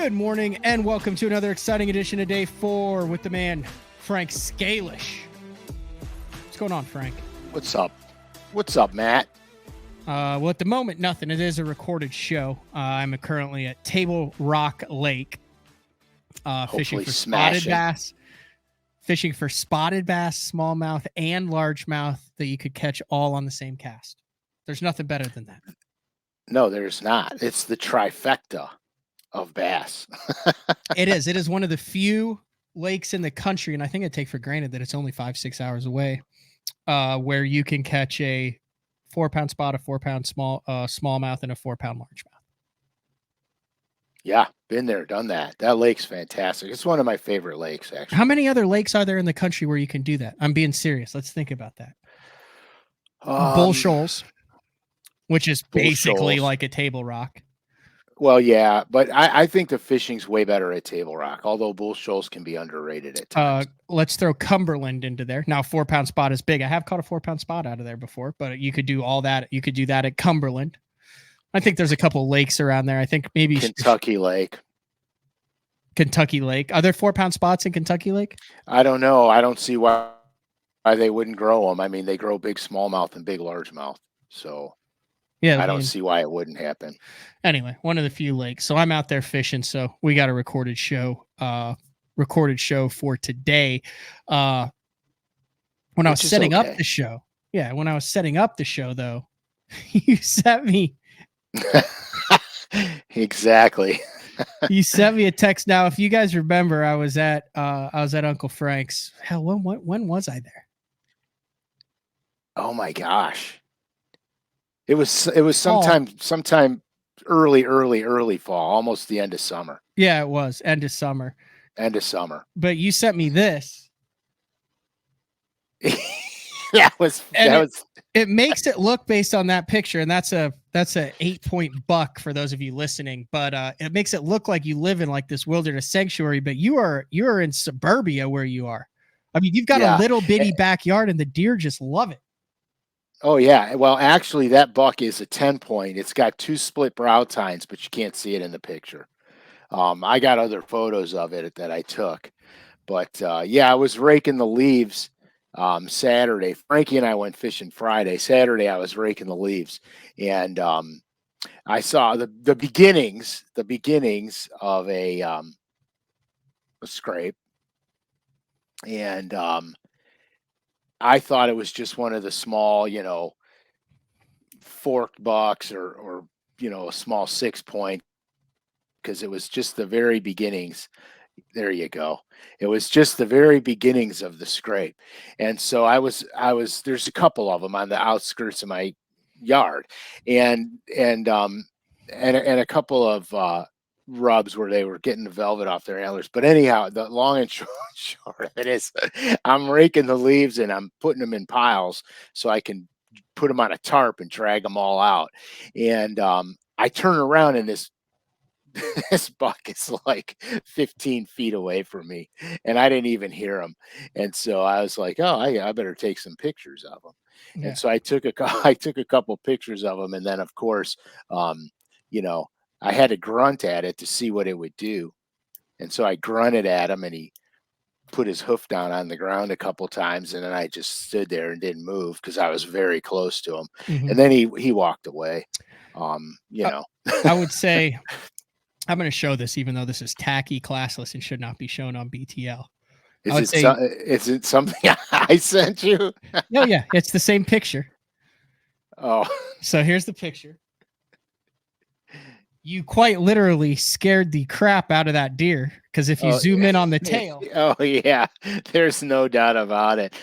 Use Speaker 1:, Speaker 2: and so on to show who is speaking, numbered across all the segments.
Speaker 1: Good morning and welcome to another exciting edition of Day 4 with the man, Frank Scalish. What's going on, Frank?
Speaker 2: What's up? What's up, Matt?
Speaker 1: Well, at the moment, nothing. It is a recorded show. I'm currently at Table Rock Lake fishing for spotted bass. Fishing for spotted bass, smallmouth, and largemouth that you could catch all on the same cast. There's nothing better than that.
Speaker 2: No, there's not. It's the trifecta of bass.
Speaker 1: It is. It is one of the few lakes in the country, and I think I take for granted that it's only 5-6 hours away, where you can catch a 4-pound spot, a 4-pound smallmouth, and a 4-pound largemouth.
Speaker 2: Yeah, been there, done that. That lake's fantastic. It's one of my favorite lakes, actually.
Speaker 1: How many other lakes are there in the country where you can do that? I'm being serious. Let's think about that. Bull Shoals, which is basically like a Table Rock.
Speaker 2: Well, yeah, but I think the fishing's way better at Table Rock, although Bull Shoals can be underrated at times.
Speaker 1: Let's throw Cumberland into there. Now, 4-pound spot is big. I have caught a 4-pound spot out of there before, but you could do all that. You could do that at Cumberland. I think there's a couple lakes around there. I think maybe
Speaker 2: Kentucky Lake.
Speaker 1: Kentucky Lake. Are there 4-pound spots in Kentucky Lake?
Speaker 2: I don't know. I don't see why they wouldn't grow them. I mean, they grow big smallmouth and big largemouth, so. Yeah, I don't see why it wouldn't happen.
Speaker 1: Anyway, one of the few lakes. So I'm out there fishing. So we got a recorded show for today. When I was setting up the show, though, you sent me
Speaker 2: exactly.
Speaker 1: You sent me a text. Now, if you guys remember, I was at Uncle Frank's. Hell, when was I there?
Speaker 2: Oh my gosh. It was sometime early fall, almost the end of summer.
Speaker 1: Yeah, it was end of summer.
Speaker 2: But
Speaker 1: you sent me this. It makes it look based on that picture, and that's a 8-point buck for those of you listening. But it makes it look like you live in like this wilderness sanctuary, but you're in suburbia where you are. I mean, you've got a little bitty backyard, and the deer just love it.
Speaker 2: Oh, yeah. Well, actually, that buck is a 10-point. It's got 2 split brow tines, but you can't see it in the picture. I got other photos of it that I took. But, I was raking the leaves Saturday. Frankie and I went fishing Friday. Saturday, I was raking the leaves. And I saw the beginnings of a scrape. And I thought it was just one of the small, forked bucks or a small 6-point, because it was just the very beginnings. There you go. It was just the very beginnings of the scrape. And so there's a couple of them on the outskirts of my yard and a couple of rubs where they were getting the velvet off their antlers. But anyhow, the long and short of it is I'm raking the leaves and I'm putting them in piles so I can put them on a tarp and drag them all out. And I turn around and this buck is like 15 feet away from me, and I didn't even hear him. And so I was like, oh, I better take some pictures of him. Yeah. And so I took a couple pictures of him, and then of course, I had to grunt at it to see what it would do. And so I grunted at him, and he put his hoof down on the ground a couple times, and then I just stood there and didn't move because I was very close to him. Mm-hmm. And then he walked away.
Speaker 1: I would say I'm going to show this, even though this is tacky, classless, and should not be shown on BTL.
Speaker 2: Is it something I sent you?
Speaker 1: No, yeah, it's the same picture.
Speaker 2: Oh,
Speaker 1: so here's the picture. You quite literally scared the crap out of that deer, because if you zoom in on the tail.
Speaker 2: Oh, yeah. There's no doubt about it.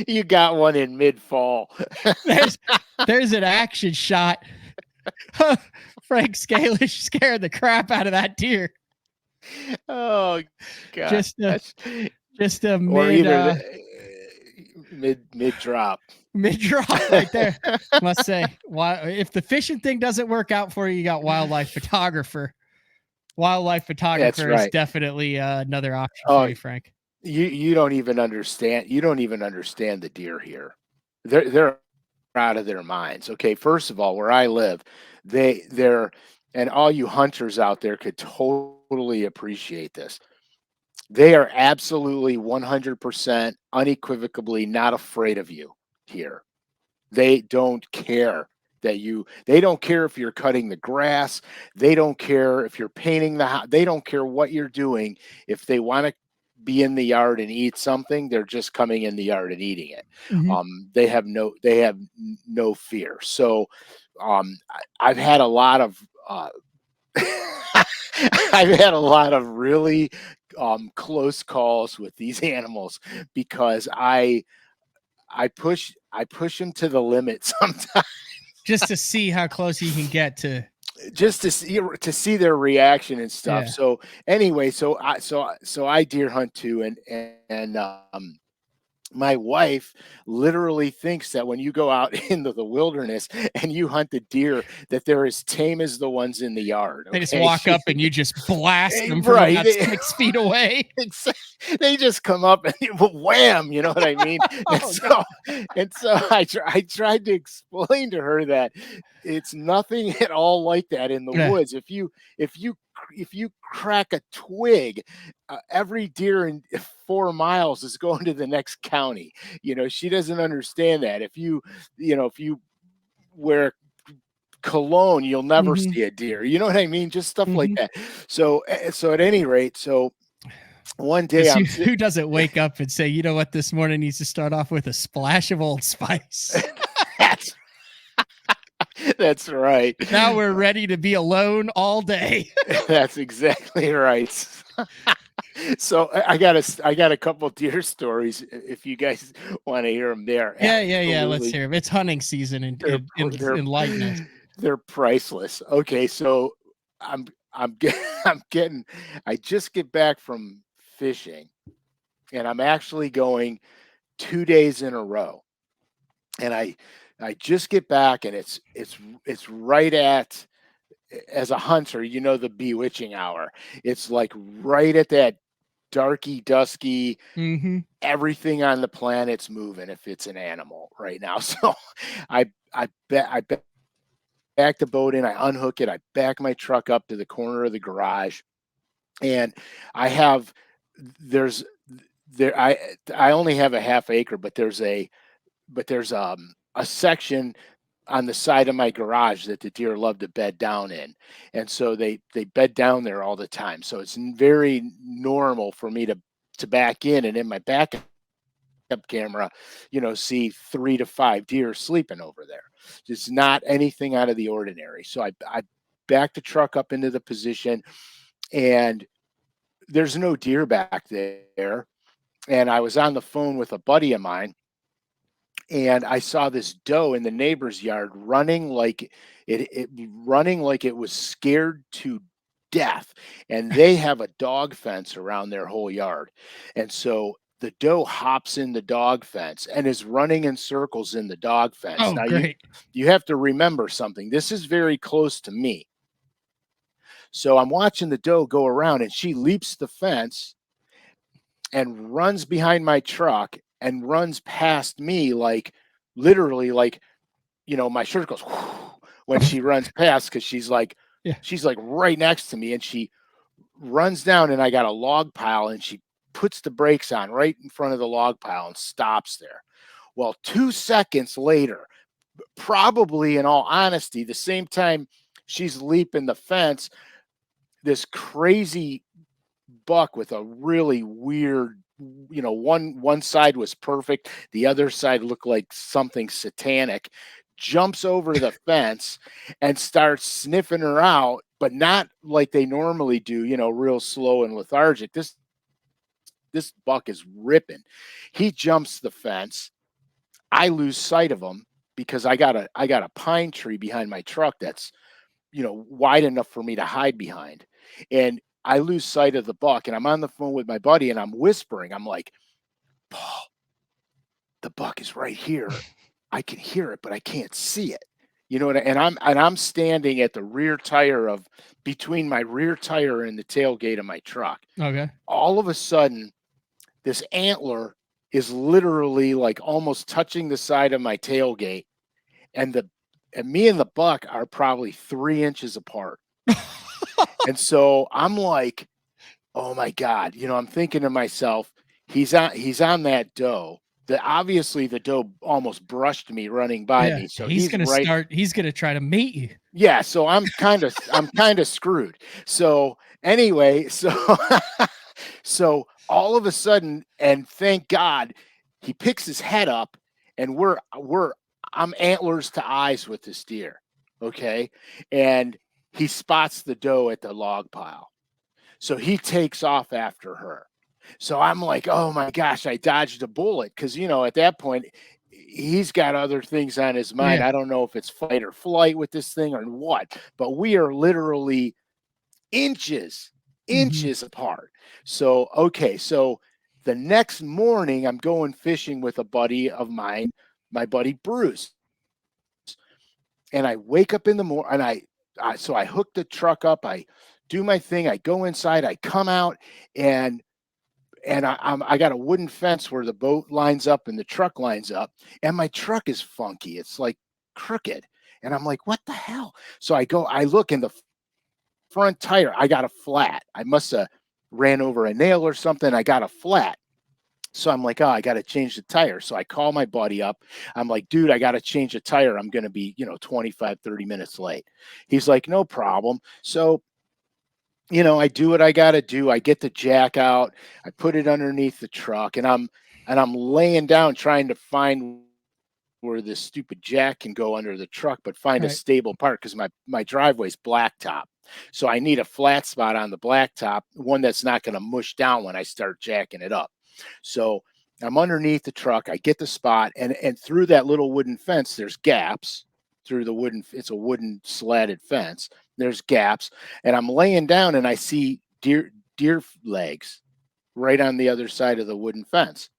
Speaker 2: You got one in mid-fall.
Speaker 1: There's an action shot. Frank Scalish scared the crap out of that deer.
Speaker 2: Oh, God.
Speaker 1: Just a
Speaker 2: mid drop.
Speaker 1: Mid-drop right there. Must say, if the fishing thing doesn't work out for you, you got wildlife photographer. Wildlife photographer is definitely another option for you, Frank.
Speaker 2: You don't even understand. You don't even understand the deer here. There out of their minds. Okay, first of all, where I live, they're and all you hunters out there could totally appreciate this. They are absolutely 100% unequivocally not afraid of you here. They don't care they don't care if you're cutting the grass, they don't care if you're painting the house, they don't care what you're doing. If they want to be in the yard and eat something, they're just coming in the yard and eating it.
Speaker 1: Mhm.
Speaker 2: They have no fear. So I've had a lot of I've had a lot of really close calls with these animals because I push them to the limit sometimes
Speaker 1: Just to see how close you can get to.
Speaker 2: just to see their reaction and stuff.
Speaker 1: Yeah.
Speaker 2: So anyway, so I deer hunt too, and my wife literally thinks that when you go out into the wilderness and you hunt the deer, that they're as tame as the ones in the yard.
Speaker 1: They just
Speaker 2: Okay,
Speaker 1: walk up and you just blast them from
Speaker 2: right?
Speaker 1: about 6 feet away.
Speaker 2: They just come up and wham, you know what I mean? And
Speaker 1: Oh,
Speaker 2: so
Speaker 1: God.
Speaker 2: I tried to explain to her that it's nothing at all like that in the
Speaker 1: Yeah.
Speaker 2: woods. If you if you crack a twig, every deer in 4 miles is going to the next county. You know, she doesn't understand that. If you wear cologne, you'll never
Speaker 1: Mhm.
Speaker 2: see a deer. You know what I mean? Just stuff like
Speaker 1: Mhm.
Speaker 2: that. So at any rate, so one day
Speaker 1: 'Cause
Speaker 2: I'm
Speaker 1: who doesn't wake up and say, "You know what? This morning needs to start off with a splash of Old Spice."
Speaker 2: that's that's right.
Speaker 1: Now we're ready to be alone all day.
Speaker 2: That's exactly right. So I got a couple deer stories if you guys want to hear them. They're
Speaker 1: Yeah. Let's
Speaker 2: absolutely
Speaker 1: hear 'em. It's hunting season and
Speaker 2: they're they're
Speaker 1: enlighten us.
Speaker 2: they're priceless. Okay, so I'm I'm getting I just get back from fishing and I'm actually going 2 days in a row. And I just get back and it's right at as a hunter, you know, the bewitching hour. It's like right at that darky, dusky,
Speaker 1: Mhm.
Speaker 2: everything on the planet's moving if it's an animal right now. So I back the boat in, I unhook it, I back my truck up to the corner of the garage, and I have there's there I only have a half acre, but there's a section on the side of my garage that the deer love to bed down in, and so they bed down there all the time. So it's very normal for me to back in my backup camera, you know, see 3 to 5 deer sleeping over there. It's not anything out of the ordinary. So I back the truck up into the position, and there's no deer back there. And I was on the phone with a buddy of mine and I saw this doe in the neighbor's yard running like it was scared to death. And they have a dog fence around their whole yard. And so the doe hops in the dog fence and is running in circles in the dog fence.
Speaker 1: Oh,
Speaker 2: Now
Speaker 1: great.
Speaker 2: you have to remember something. This is very close to me. So I'm watching the doe go around and she leaps the fence and runs behind my truck and runs past me like literally like my shirt goes when she runs past because
Speaker 1: Yeah.
Speaker 2: she's like right next to me and she runs down and I got a log pile and she puts the brakes on right in front of the log pile and stops there. Well, 2 seconds later, probably in all honesty, the same time she's leaping the fence, this crazy buck with a really weird, one side was perfect, the other side looked like something satanic, jumps over the fence and starts sniffing her out, but not like they normally do, real slow and lethargic. This buck is ripping. He jumps the fence. I lose sight of him because I got a pine tree behind my truck that's wide enough for me to hide behind. And I lose sight of the buck and I'm on the phone with my buddy and I'm whispering. I'm like, Paul, the buck is right here. I can hear it, but I can't see it. You know what? And I'm standing at the rear tire of between my rear tire and the tailgate of my truck.
Speaker 1: Okay.
Speaker 2: All of a sudden, this antler is literally like almost touching the side of my tailgate. and me and the buck are probably 3 inches apart. And so I'm like, oh my God, I'm thinking to myself, he's on that doe. Obviously the doe almost brushed me running by
Speaker 1: Yeah,
Speaker 2: me. So he's right.
Speaker 1: he's gonna try to mate you.
Speaker 2: Yeah, so I'm kind of screwed. So anyway, so all of a sudden, and thank God, he picks his head up, and I'm antlers to eyes with this deer. Okay. And he spots the doe at the log pile. So he takes off after her. So I'm like, oh my gosh, I dodged a bullet. Cause at that point, he's got other things on his mind.
Speaker 1: Yeah.
Speaker 2: I don't know if it's fight or flight with this thing or what, but we are literally inches,
Speaker 1: Mhm.
Speaker 2: inches apart. So, okay. So the next morning, I'm going fishing with a buddy of mine, my buddy Bruce. And I wake up in the morning, and so I hook the truck up. I do my thing. I go inside. I come out, and I got a wooden fence where the boat lines up and the truck lines up, and my truck is funky. It's like crooked, and I'm like, what the hell? So I look in the front tire. I got a flat. I must have ran over a nail or something. I got a flat. So I'm like, oh, I got to change the tire. So I call my buddy up. I'm like, dude, I got to change the tire. I'm going to be, 25, 30 minutes late. He's like, no problem. So, I do what I got to do. I get the jack out. I put it underneath the truck, and I'm laying down trying to find where this stupid jack can go under the truck, but find a
Speaker 1: Right.
Speaker 2: stable part because my driveway's blacktop. So I need a flat spot on the blacktop, one that's not going to mush down when I start jacking it up. So I'm underneath the truck. I get the spot, and through that little wooden fence, there's gaps through the wooden. It's a wooden slatted fence. There's gaps, and I'm laying down, and I see deer legs right on the other side of the wooden fence.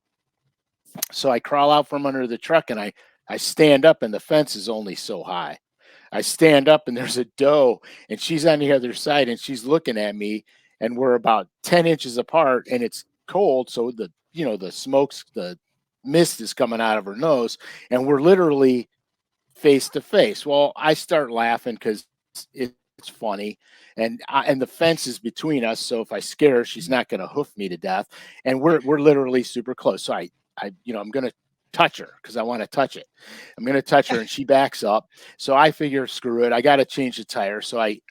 Speaker 2: So I crawl out from under the truck, and I stand up, and the fence is only so high. I stand up, and there's a doe, and she's on the other side, and she's looking at me, and we're about 10 inches apart, and it's cold. So the mist is coming out of her nose, and we're literally face to face. Well, I start laughing because it's funny, and the fence is between us. So if I scare her, she's not going to hoof me to death, and we're literally super close. So I'm going to touch her because I want to touch it. I'm going to touch her, and she backs up. So I figure, screw it, I got to change the tire. So I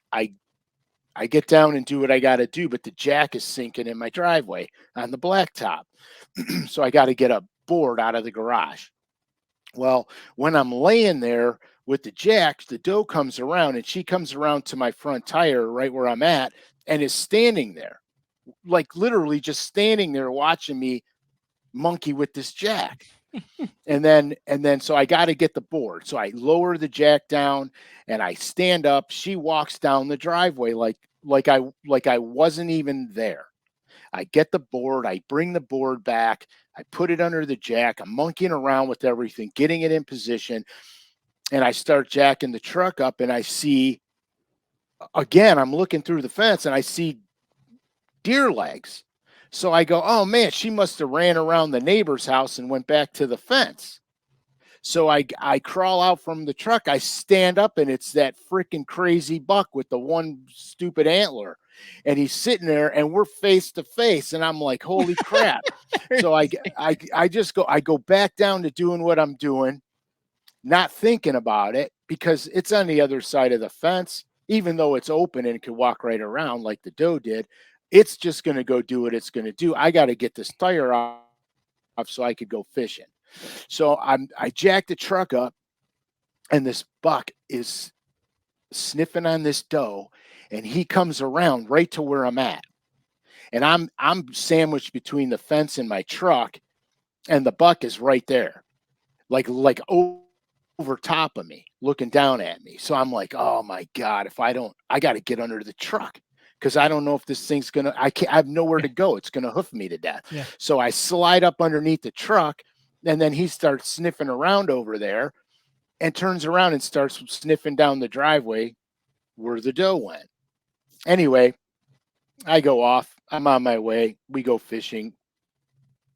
Speaker 2: get down and do what I got to do, but the jack is sinking in my driveway on the blacktop. So I got to get a board out of the garage. Well, when I'm laying there with the jacks, the doe comes around, and she comes around to my front tire right where I'm at, and is standing there, like literally just standing there watching me monkey with this jack. And then so I got to get the board. So I lower the jack down, and I stand up. She walks down the driveway like I wasn't even there. I get the board, I bring the board back, I put it under the jack, I'm monkeying around with everything, getting it in position, and I start jacking the truck up, and I see, again, I'm looking through the fence, and I see deer legs. So I go, oh man, she must have ran around the neighbor's house and went back to the fence. So I crawl out from the truck. I stand up, and it's that freaking crazy buck with the one stupid antler, and he's sitting there, and we're face to face, and I'm like, holy crap! So I go back down to doing what I'm doing, not thinking about it because it's on the other side of the fence. Even though it's open and it could walk right around like the doe did, it's just going to go do what it's going to do. I got to get this tire off so I could go fishing. So I jack the truck up, and this buck is sniffing on this doe, and he comes around right to where I'm at. And I'm sandwiched between the fence and my truck, and the buck is right there, like over top of me, looking down at me. So I'm like, oh my God, if I don't, I got to get under the truck because I don't know if this thing's gonna. I have nowhere to go. It's gonna hoof me to death.
Speaker 1: Yeah.
Speaker 2: So I slide up underneath the truck, and then he starts sniffing around over there, and turns around and starts sniffing down the driveway where the doe went. Anyway, I go off. I'm on my way. We go fishing.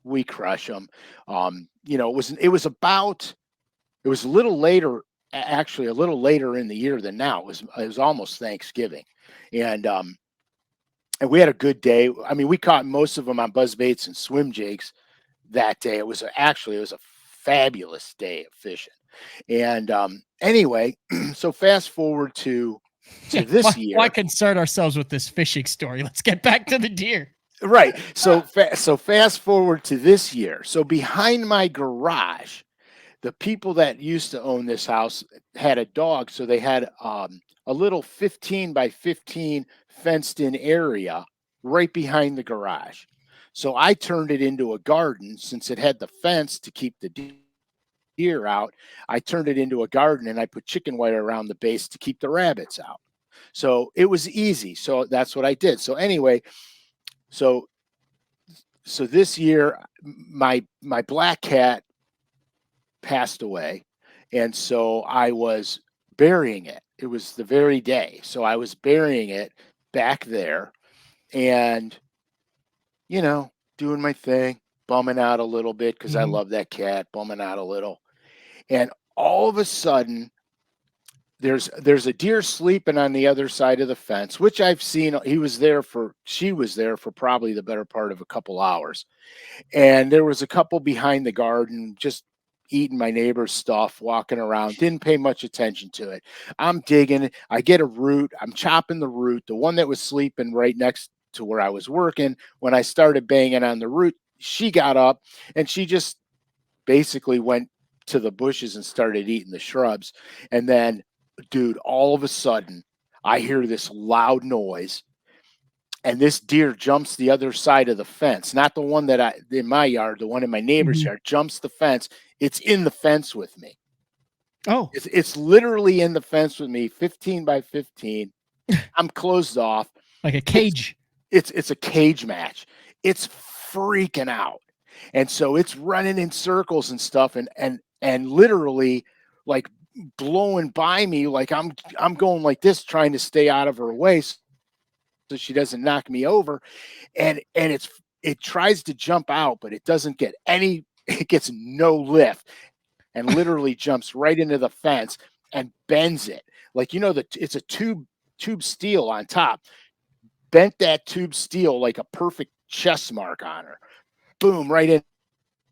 Speaker 2: We crush them. It was a little later actually a little later in the year than now. It was almost Thanksgiving, and we had a good day. I mean, we caught most of them on buzz baits and swim jigs that day. It was a fabulous day of fishing. And anyway, so fast forward to
Speaker 1: Yeah.
Speaker 2: this
Speaker 1: Why
Speaker 2: year.
Speaker 1: concern ourselves with this fishing story? Let's get back to the deer.
Speaker 2: Right. So fast forward to this year. So behind my garage, the people that used to own this house had a dog, so they had a little 15 by 15 fenced in area right behind the garage. So I turned it into a garden since it had the fence to keep the deer out. I turned it into a garden and I put chicken wire around the base to keep the rabbits out. So it was easy. So that's what I did. So anyway, so so this year my black cat passed away, and so I was burying it. It was the very day. So I was burying it back there and doing my thing, bumming out a little bit because I
Speaker 1: Mhm.
Speaker 2: love that cat, bumming out a little. And all of a sudden there's a deer sleeping on the other side of the fence, which I've seen. She was there for probably the better part of a couple hours. And there was a couple behind the garden just eating my neighbor's stuff, walking around, didn't pay much attention to it. I'm digging, I get a root, I'm chopping the root, the one that was sleeping right next to where I was working. When I started banging on the root, she got up and she just basically went to the bushes and started eating the shrubs. And then, dude, all of a sudden, I hear this loud noise, and this deer jumps the other side of the fence, not the one that I in my yard, the one in my neighbor's
Speaker 1: Mhm.
Speaker 2: yard, jumps the fence. It's in the fence with me.
Speaker 1: Oh,
Speaker 2: It's literally in the fence with me, 15 by 15. I'm closed off.
Speaker 1: like a
Speaker 2: It's
Speaker 1: cage.
Speaker 2: it's a cage match. It's freaking out. And so it's running in circles and stuff and literally like blowing by me like I'm going like this trying to stay out of her way so she doesn't knock me over. And it tries to jump out, but it doesn't get any it gets no lift and literally jumps right into the fence and bends it. Like it's a tube steel on top. Bent that tube steel like a perfect chess mark on her. Boom, right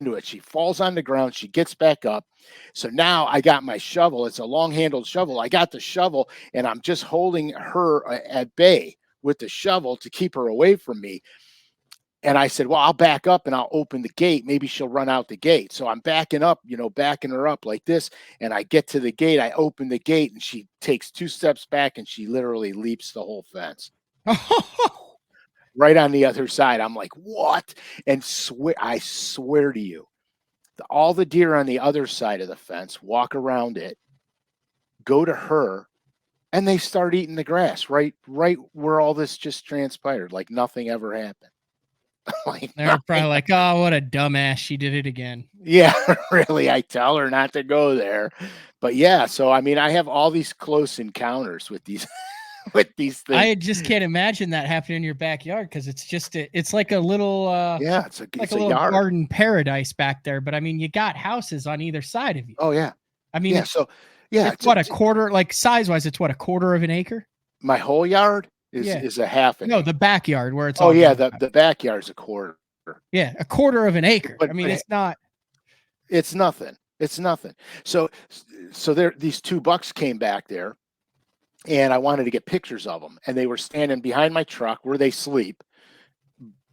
Speaker 2: into it. She falls on the ground. She gets back up. So now I got my shovel. It's a long handled shovel. I got the shovel and I'm just holding her at bay with the shovel to keep her away from me. And I said, well, I'll back up and I'll open the gate. Maybe she'll run out the gate. So I'm backing up, backing her up like this. And I get to the gate. I open the gate and she takes 2 steps back and she literally leaps the whole fence right on the other side. I'm like, what? And I swear to you, all the deer on the other side of the fence walk around it, go to her, and they start eating the grass right where all this just transpired, like nothing ever happened. Like
Speaker 1: They're probably
Speaker 2: nothing.
Speaker 1: like, "Oh, what a dumbass! She did it again."
Speaker 2: Yeah, really. I tell her not to go there. But yeah, so I mean, I have all these close encounters with these with these things.
Speaker 1: I just can't imagine that happening in your backyard because it's like a little
Speaker 2: Yeah,
Speaker 1: like
Speaker 2: it's
Speaker 1: a
Speaker 2: a
Speaker 1: little
Speaker 2: yard.
Speaker 1: garden paradise back there. But I mean, you got houses on either side of you.
Speaker 2: Oh yeah.
Speaker 1: I mean,
Speaker 2: Yeah, so yeah,
Speaker 1: it's what a quarter, like size wise, it's what a quarter of an acre.
Speaker 2: my whole yard is
Speaker 1: Yeah.
Speaker 2: is a half an
Speaker 1: No, the
Speaker 2: acre.
Speaker 1: backyard where it's
Speaker 2: Oh
Speaker 1: all
Speaker 2: yeah,
Speaker 1: grown.
Speaker 2: the backyard's a quarter.
Speaker 1: Yeah, a quarter of an acre. I mean,
Speaker 2: But
Speaker 1: it's not.
Speaker 2: it's nothing. It's nothing. So there these 2 bucks came back there and I wanted to get pictures of them and they were standing behind my truck where they sleep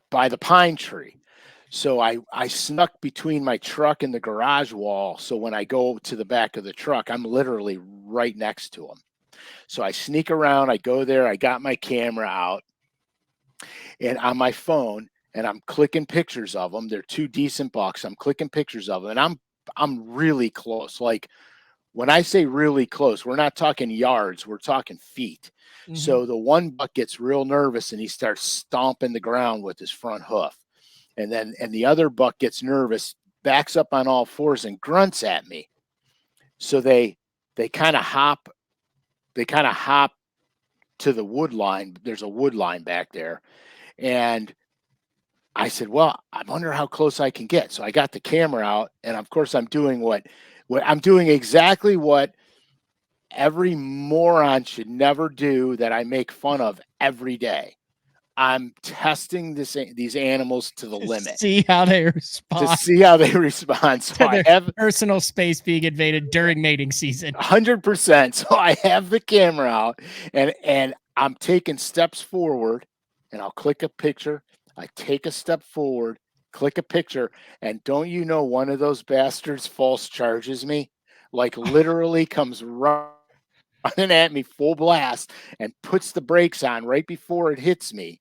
Speaker 2: by the pine tree. So I snuck between my truck and the garage wall. So when I go to the back of the truck, I'm literally right next to them. So I sneak around, I go there, I got my camera out and on my phone and I'm clicking pictures of them. They're 2 decent bucks. I'm clicking pictures of them and I'm really close. Like when I say really close, we're not talking yards, we're talking feet.
Speaker 1: Mhm.
Speaker 2: So the 1 buck gets real nervous and he starts stomping the ground with his front hoof. And the other buck gets nervous, backs up on all fours and grunts at me. So they kind of hop to the wood line. There's a wood line back there. And I said, well, I wonder how close I can get. So I got the camera out, and of course I'm doing what I'm doing exactly what every moron should never do that I make fun of every day. I'm testing these animals to the limit.
Speaker 1: See how they
Speaker 2: To
Speaker 1: respond
Speaker 2: see how they respond. So
Speaker 1: to
Speaker 2: I
Speaker 1: their
Speaker 2: have
Speaker 1: personal space being invaded during mating season.
Speaker 2: 100%. So I have the camera out and I'm taking steps forward and I'll click a picture. I take a step forward, click a picture, and don't you know one of those bastards false charges me? Like literally comes running at me full blast and puts the brakes on right before it hits me.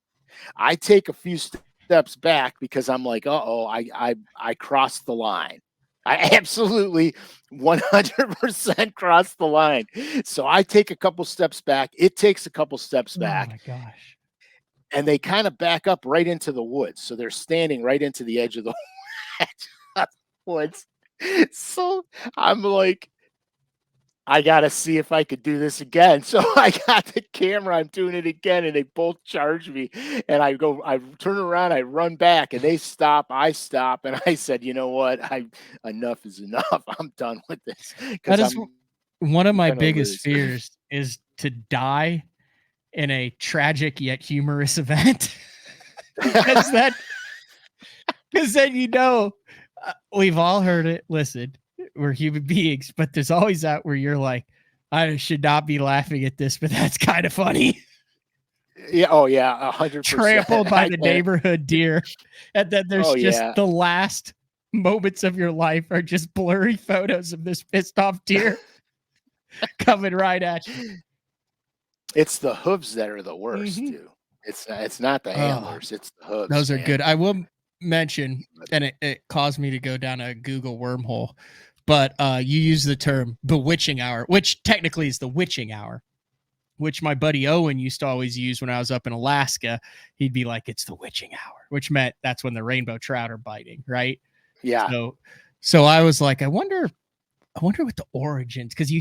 Speaker 2: I take a few steps back because I'm like, uh-oh, I crossed the line. I absolutely 100% crossed the line. So I take a couple steps back. It takes a couple steps
Speaker 1: Oh
Speaker 2: back,
Speaker 1: my gosh.
Speaker 2: and they kind of back up right into the woods. So they're standing right into the edge of the woods. So I'm like, I gotta see if I could do this again. So I got the camera, I'm doing it again, and they both charge me. And I turn around, I run back, and they stop, I stop, and I said, you know what? Enough is enough. I'm done with this
Speaker 1: That
Speaker 2: because
Speaker 1: is
Speaker 2: I'm
Speaker 1: one of my
Speaker 2: gonna
Speaker 1: biggest
Speaker 2: lose.
Speaker 1: fears is to die in a tragic yet humorous event. because that because then we've all heard it. Listen, we're human beings, but there's always that where you're like, I should not be laughing at this, but that's kind of funny.
Speaker 2: Yeah, oh yeah, 100%.
Speaker 1: Trampled by the neighborhood deer, and then there's
Speaker 2: Oh
Speaker 1: just
Speaker 2: yeah.
Speaker 1: the last moments of your life are just blurry photos of this pissed off deer coming right at you.
Speaker 2: It's the hooves that are the worst,
Speaker 1: Mhm.
Speaker 2: too. It's not the
Speaker 1: Oh,
Speaker 2: antlers, it's the hooves,
Speaker 1: those are
Speaker 2: man.
Speaker 1: good. I will mention, and it caused me to go down a Google wormhole, but you use the term bewitching hour, which technically is the witching hour, which my buddy Owen used to always use when I was up in Alaska. He'd be like, it's the witching hour, which meant that's when the rainbow trout are biting, right?
Speaker 2: Yeah,
Speaker 1: So I was like, I wonder what the origins, because I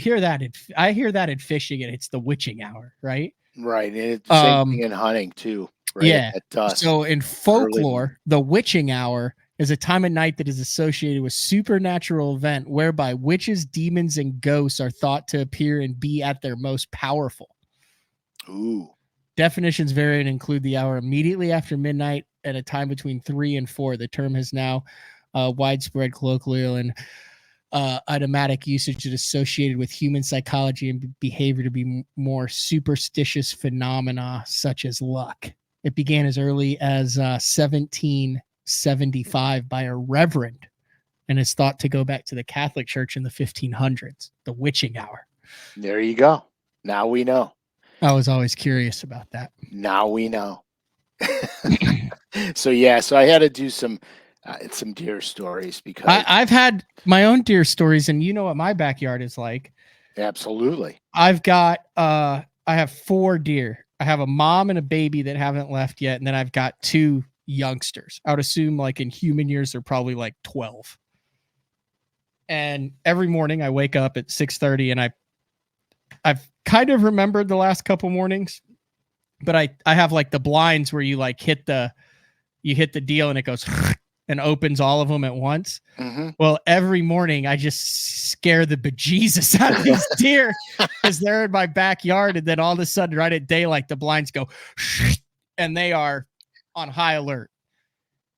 Speaker 1: hear that in fishing, and it's the witching hour, right?
Speaker 2: right, and it's the same thing
Speaker 1: Um,
Speaker 2: in hunting too, right
Speaker 1: yeah.
Speaker 2: at dusk,
Speaker 1: So in
Speaker 2: early
Speaker 1: folklore, the witching hour is a time of night that is associated with supernatural event whereby witches, demons, and ghosts are thought to appear and be at their most powerful.
Speaker 2: Ooh.
Speaker 1: Definitions vary and include the hour immediately after midnight at a time between 3 and 4. The term has now widespread colloquial and idiomatic usage that associated with human psychology and behavior to be more superstitious phenomena such as luck. It began as early as 1775 by a reverend and is thought to go back to the Catholic Church in the 1500s, the witching hour.
Speaker 2: There you go. Now we know.
Speaker 1: I was always curious about that.
Speaker 2: Now we know. So yeah, so I had to do some deer stories because
Speaker 1: I've had my own deer stories, and you know what my backyard is like.
Speaker 2: absolutely.
Speaker 1: I have 4 deer. I have a mom and a baby that haven't left yet, and then I've got 2 youngsters. I would assume like in human years they're probably like 12. And every morning I wake up at 6:30 and I've kind of remembered the last couple mornings, but I have like the blinds where you like hit the deal and it goes and opens all of them at once.
Speaker 2: Mm-hmm.
Speaker 1: Well, every morning I just scare the bejesus out of these deer because they're in my backyard, and then all of a sudden, right at daylight, the blinds go and they are on high alert.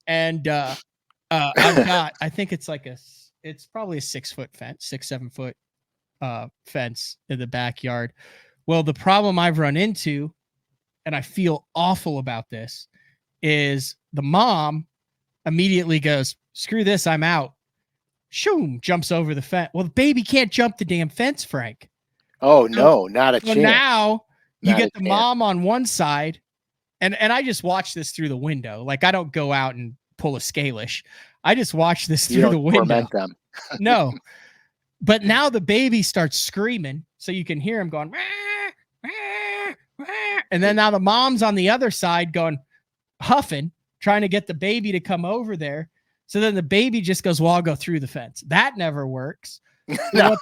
Speaker 1: And I've got, I think it's probably a 6-foot fence, 6-7 foot fence in the backyard. Well, the problem I've run into, and I feel awful about this, is the mom immediately goes, screw this, I'm out. Shoom, jumps over the fence. Well, the baby can't jump the damn fence, Frank.
Speaker 2: Oh no, not a
Speaker 1: So
Speaker 2: chance.
Speaker 1: now you
Speaker 2: Not
Speaker 1: get
Speaker 2: a
Speaker 1: the
Speaker 2: chance.
Speaker 1: mom on one side, and I just watch this through the window. Like I don't go out and pull a Scalish. I just watch this
Speaker 2: You
Speaker 1: through the
Speaker 2: don't
Speaker 1: window.
Speaker 2: torment them.
Speaker 1: No. But now the baby starts screaming, so you can hear him going, "Wah, wah, wah." And then now the mom's on the other side going, huffing, trying to get the baby to come over there. So then the baby just goes, well, I'll go through the fence. That never works.
Speaker 2: No.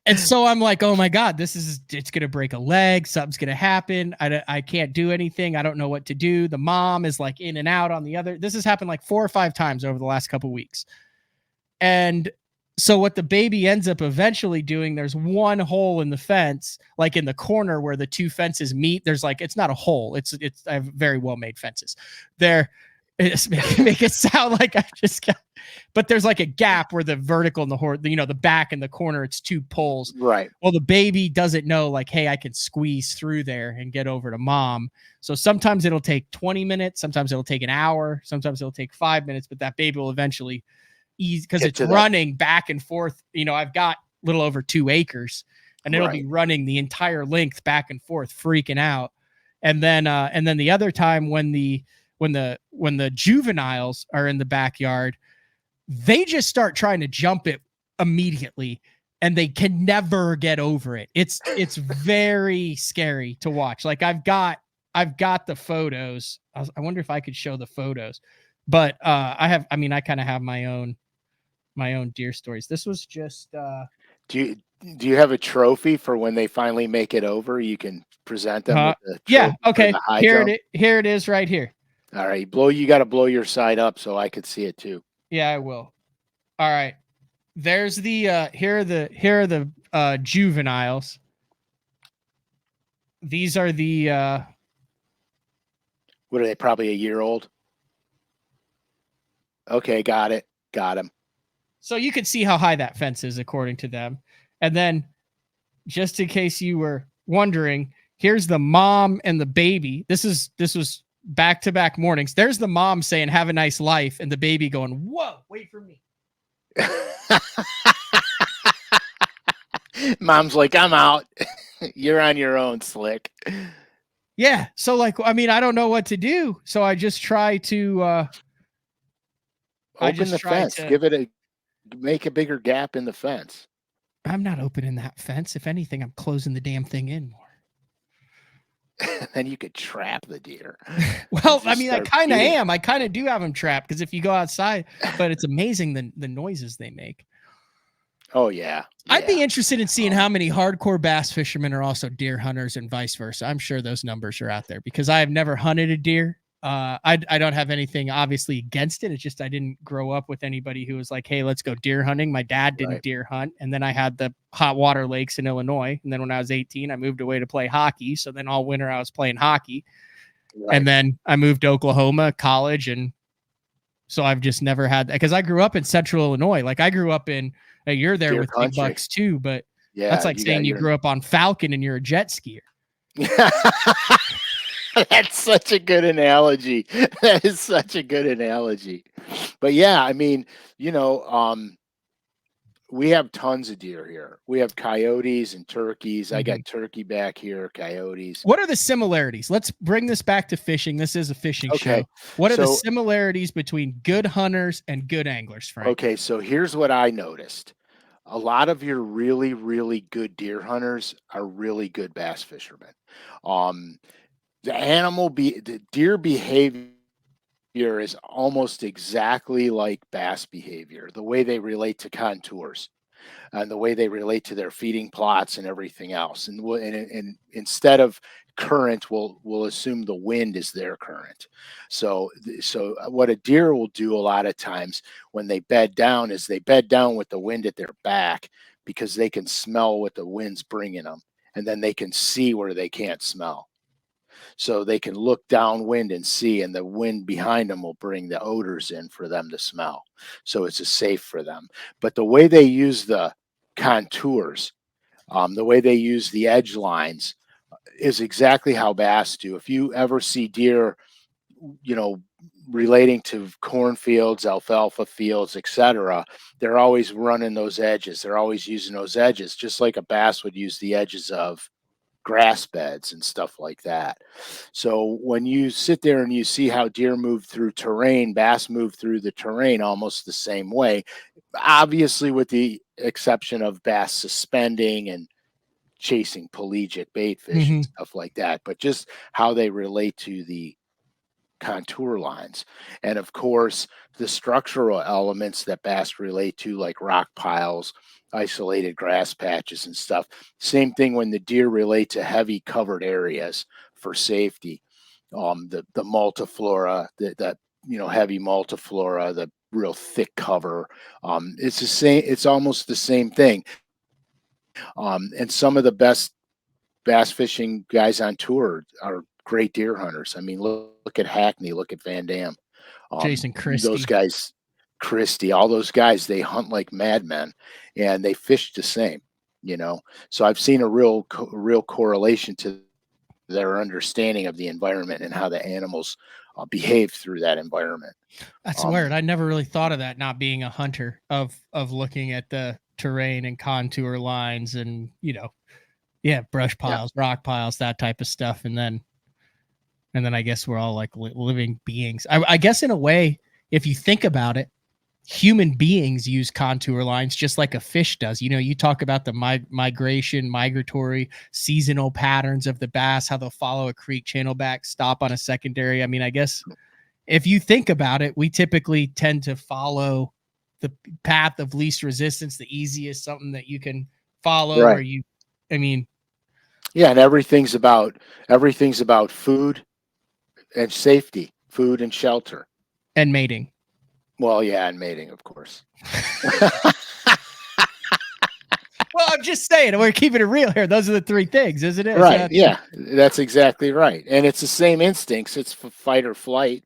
Speaker 1: And so I'm like, oh my God, it's going to break a leg. Something's going to happen. I can't do anything. I don't know what to do. The mom is like in and out on the other. This has happened like 4 or 5 times over the last couple of weeks. And So what the baby ends up eventually doing, there's one hole in the fence, like in the corner where the two fences meet. There's like, it's not a hole. I have very well made fences. There, make it sound like I just got, but there's like a gap where the vertical and the back and the corner, it's two poles.
Speaker 2: Right.
Speaker 1: Well, the baby doesn't know, like, hey, I can squeeze through there and get over to mom. So sometimes it'll take 20 minutes, sometimes it'll take an hour, sometimes it'll take 5 minutes, but that baby will eventually ease because it's running back and forth. I've got a little over 2 acres, and it'll be running the entire length back and forth, freaking out. And then the other time when the juveniles are in the backyard, they just start trying to jump it immediately, and they can never get over it. It's very scary to watch. Like I've got the photos. I wonder if I could show the photos, but I kind of have my own deer stories. This was just
Speaker 2: Do you have a trophy for when they finally make it over? You can present them with the trophy.
Speaker 1: Yeah, okay.
Speaker 2: For the high
Speaker 1: Here
Speaker 2: jump?
Speaker 1: Here it is right here.
Speaker 2: All right, you got to blow your side up so I could see it too.
Speaker 1: Yeah, I will. All right. There's the here are the juveniles. These are the
Speaker 2: what are they, probably a year old? Okay, got it. Got him.
Speaker 1: So you can see how high that fence is according to them. And then, just in case you were wondering, here's the mom and the baby. This was back-to-back mornings. There's the mom saying, "Have a nice life," and the baby going, "Whoa, wait for me."
Speaker 2: Mom's like, "I'm out. You're on your own, Slick."
Speaker 1: Yeah. So like, I don't know what to do. So I just try to
Speaker 2: open the fence. Make a bigger gap in the fence.
Speaker 1: I'm not opening that fence. If anything, I'm closing the damn thing in more.
Speaker 2: Then you could trap the deer.
Speaker 1: Well, I kind of am. I kind of do have them trapped because if you go outside, but it's amazing the noises they make.
Speaker 2: Oh, yeah.
Speaker 1: I'd be interested in seeing how many hardcore bass fishermen are also deer hunters and vice versa. I'm sure those numbers are out there because I have never hunted a deer. I don't have anything obviously against it. It's just I didn't grow up with anybody who was like, "Hey, let's go deer hunting." My dad didn't deer hunt, and then I had the hot water lakes in Illinois. And then when I was 18, I moved away to play hockey. So then all winter I was playing hockey, and then I moved to Oklahoma college, and so I've just never had that because I grew up in Central Illinois. Like I grew up in. You're there deer with country. Big bucks too, but yeah, that's like saying you grew up on Falcon and you're a jet skier.
Speaker 2: That's such a good analogy. That is such a good analogy. But yeah, we have tons of deer here. We have coyotes and turkeys. I got turkey back here, coyotes.
Speaker 1: What are the similarities? Let's bring this back to fishing. This is a fishing show. What are the similarities between good hunters and good anglers, Frank?
Speaker 2: Okay, so here's what I noticed. A lot of your really, really good deer hunters are really good bass fishermen. The deer behavior is almost exactly like bass behavior, the way they relate to contours and the way they relate to their feeding plots and everything else. And instead of current, we'll assume the wind is their current. So what a deer will do a lot of times when they bed down is they bed down with the wind at their back because they can smell what the wind's bringing them, and then they can see where they can't smell. So they can look downwind and see, and the wind behind them will bring the odors in for them to smell. So it's safe for them. But the way they use the contours, the way they use the edge lines is exactly how bass do. If you ever see deer, relating to cornfields, alfalfa fields, etc., they're always running those edges. They're always using those edges, just like a bass would use the edges of grass beds and stuff like that. So when you sit there and you see how deer move through terrain, bass move through the terrain almost the same way, obviously with the exception of bass suspending and chasing pelagic bait fish and stuff like that, but just how they relate to the contour lines. And of course, the structural elements that bass relate to, like rock piles, isolated grass patches and stuff. Same thing when the deer relate to heavy covered areas for safety. The multiflora, the heavy multiflora, the real thick cover. It's the same. It's almost the same thing. And some of the best bass fishing guys on tour are great deer hunters. I mean, look at Hackney, look at Van Dam.
Speaker 1: Jason
Speaker 2: Those
Speaker 1: Christie.
Speaker 2: guys, Christie, all those guys, they hunt like madmen, and they fish the same. You know, so I've seen a real correlation to their understanding of the environment and how the animals behave through that environment.
Speaker 1: That's weird. I never really thought of that, not being a hunter, of looking at the terrain and contour lines and, brush piles, rock piles, that type of stuff. And then I guess we're all like living beings. I guess in a way, if you think about it, human beings use contour lines just like a fish does. You talk about the migratory seasonal patterns of the bass, how they'll follow a creek channel back, stop on a secondary. I mean, I guess if you think about it, we typically tend to follow the path of least resistance, the easiest, something that you can follow,
Speaker 2: right.
Speaker 1: Yeah,
Speaker 2: and everything's about food and safety, food and shelter.
Speaker 1: And mating.
Speaker 2: Well, yeah, and mating, of course.
Speaker 1: Well, I'm just saying, we're keeping it real here. Those are the three things, isn't it?
Speaker 2: Right. Yeah, that's exactly right. And it's the same instincts. It's fight or flight.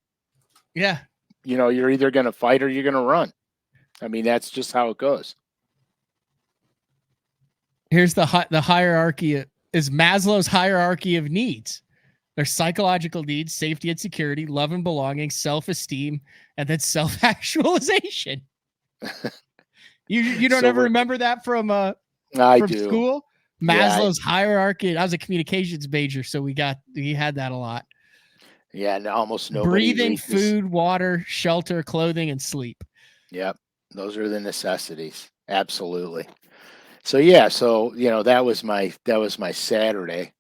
Speaker 1: Yeah.
Speaker 2: You're either going to fight or you're going to run. I mean, that's just how it goes.
Speaker 1: Here's the hierarchy is Maslow's hierarchy of needs. There's psychological needs, safety and security, love and belonging, self-esteem, and then self-actualization. You don't ever remember that from school? Maslow's hierarchy. I was a communications major, so we had that a lot.
Speaker 2: Yeah, and almost nobody.
Speaker 1: Breathing, food, water, shelter, clothing, and sleep.
Speaker 2: Yep, those are the necessities. Absolutely. So yeah, that was my Saturday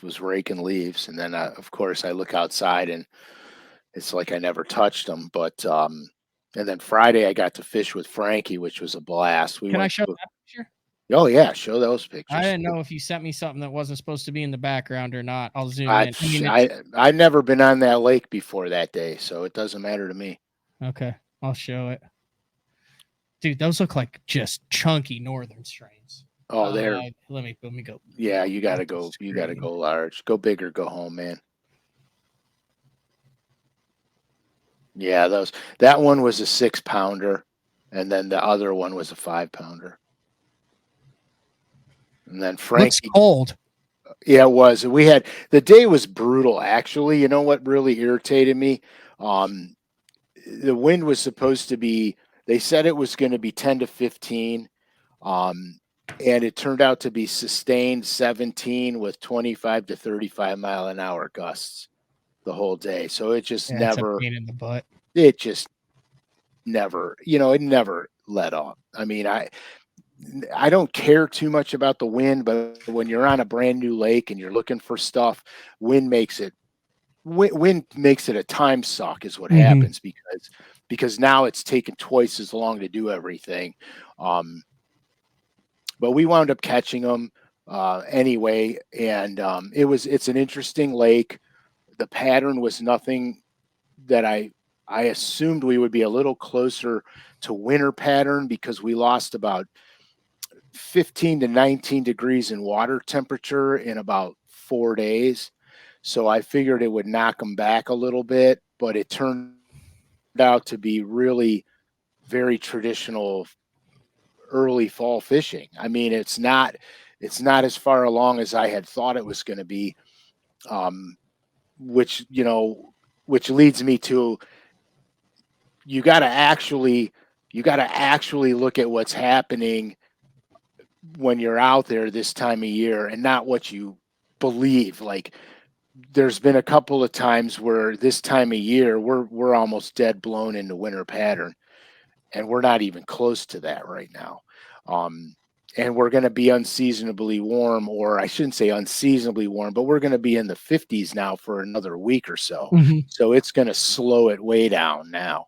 Speaker 2: was raking leaves, and then of course I look outside and it's like I never touched them. But and then Friday I got to fish with Frankie, which was a blast.
Speaker 1: Can I show that picture?
Speaker 2: Oh yeah, show those pictures.
Speaker 1: I didn't know if you sent me something that wasn't supposed to be in the background or not. I'll zoom in.
Speaker 2: I've never been on that lake before that day, so it doesn't matter to me.
Speaker 1: Okay, I'll show it. Dude, those look like just chunky northern strains.
Speaker 2: Oh, there.
Speaker 1: Let me go.
Speaker 2: Yeah, you gotta go. You gotta go large. Go big or go home, man. Yeah, that one was a 6-pounder, and then the other one was a 5-pounder. And then Frankie.
Speaker 1: Looks cold.
Speaker 2: Yeah, it was. The day was brutal. Actually, you know what really irritated me? The wind was supposed to be. They said it was going to be 10 to 15. And it turned out to be sustained 17 with 25 to 35 mile an hour gusts the whole day. So it just never,
Speaker 1: it's a pain in the butt.
Speaker 2: It just never, it never let up. I mean, I don't care too much about the wind, but when you're on a brand new lake and you're looking for stuff, wind makes it a time suck is what happens because now it's taken twice as long to do everything. But we wound up catching them anyway, and it's an interesting lake. The pattern was nothing that I assumed we would be a little closer to winter pattern because we lost about 15 to 19 degrees in water temperature in about 4 days. So I figured it would knock them back a little bit, but it turned out to be really very traditional early fall fishing. I mean, it's not as far along as I had thought it was going to be, which leads me to you got to actually look at what's happening when you're out there this time of year and not what you believe. Like there's been a couple of times where this time of year we're almost dead blown into winter pattern, and we're not even close to that right now. And we're going to be unseasonably warm, or I shouldn't say unseasonably warm, but we're going to be in the 50s now for another week or so. So it's going to slow it way down now.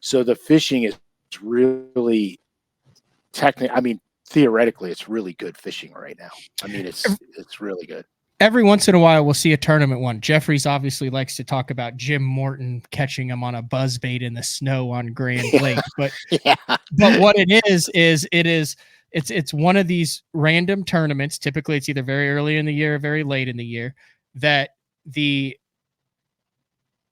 Speaker 2: So the fishing is really theoretically, it's really good fishing right now. I mean, it's really good.
Speaker 1: every once in a while we'll see a tournament one. Jeffries obviously likes to talk about Jim Morton catching him on a buzzbait in the snow on Grand Lake, but what it is it's one of these random tournaments. Typically it's either very early in the year or very late in the year that the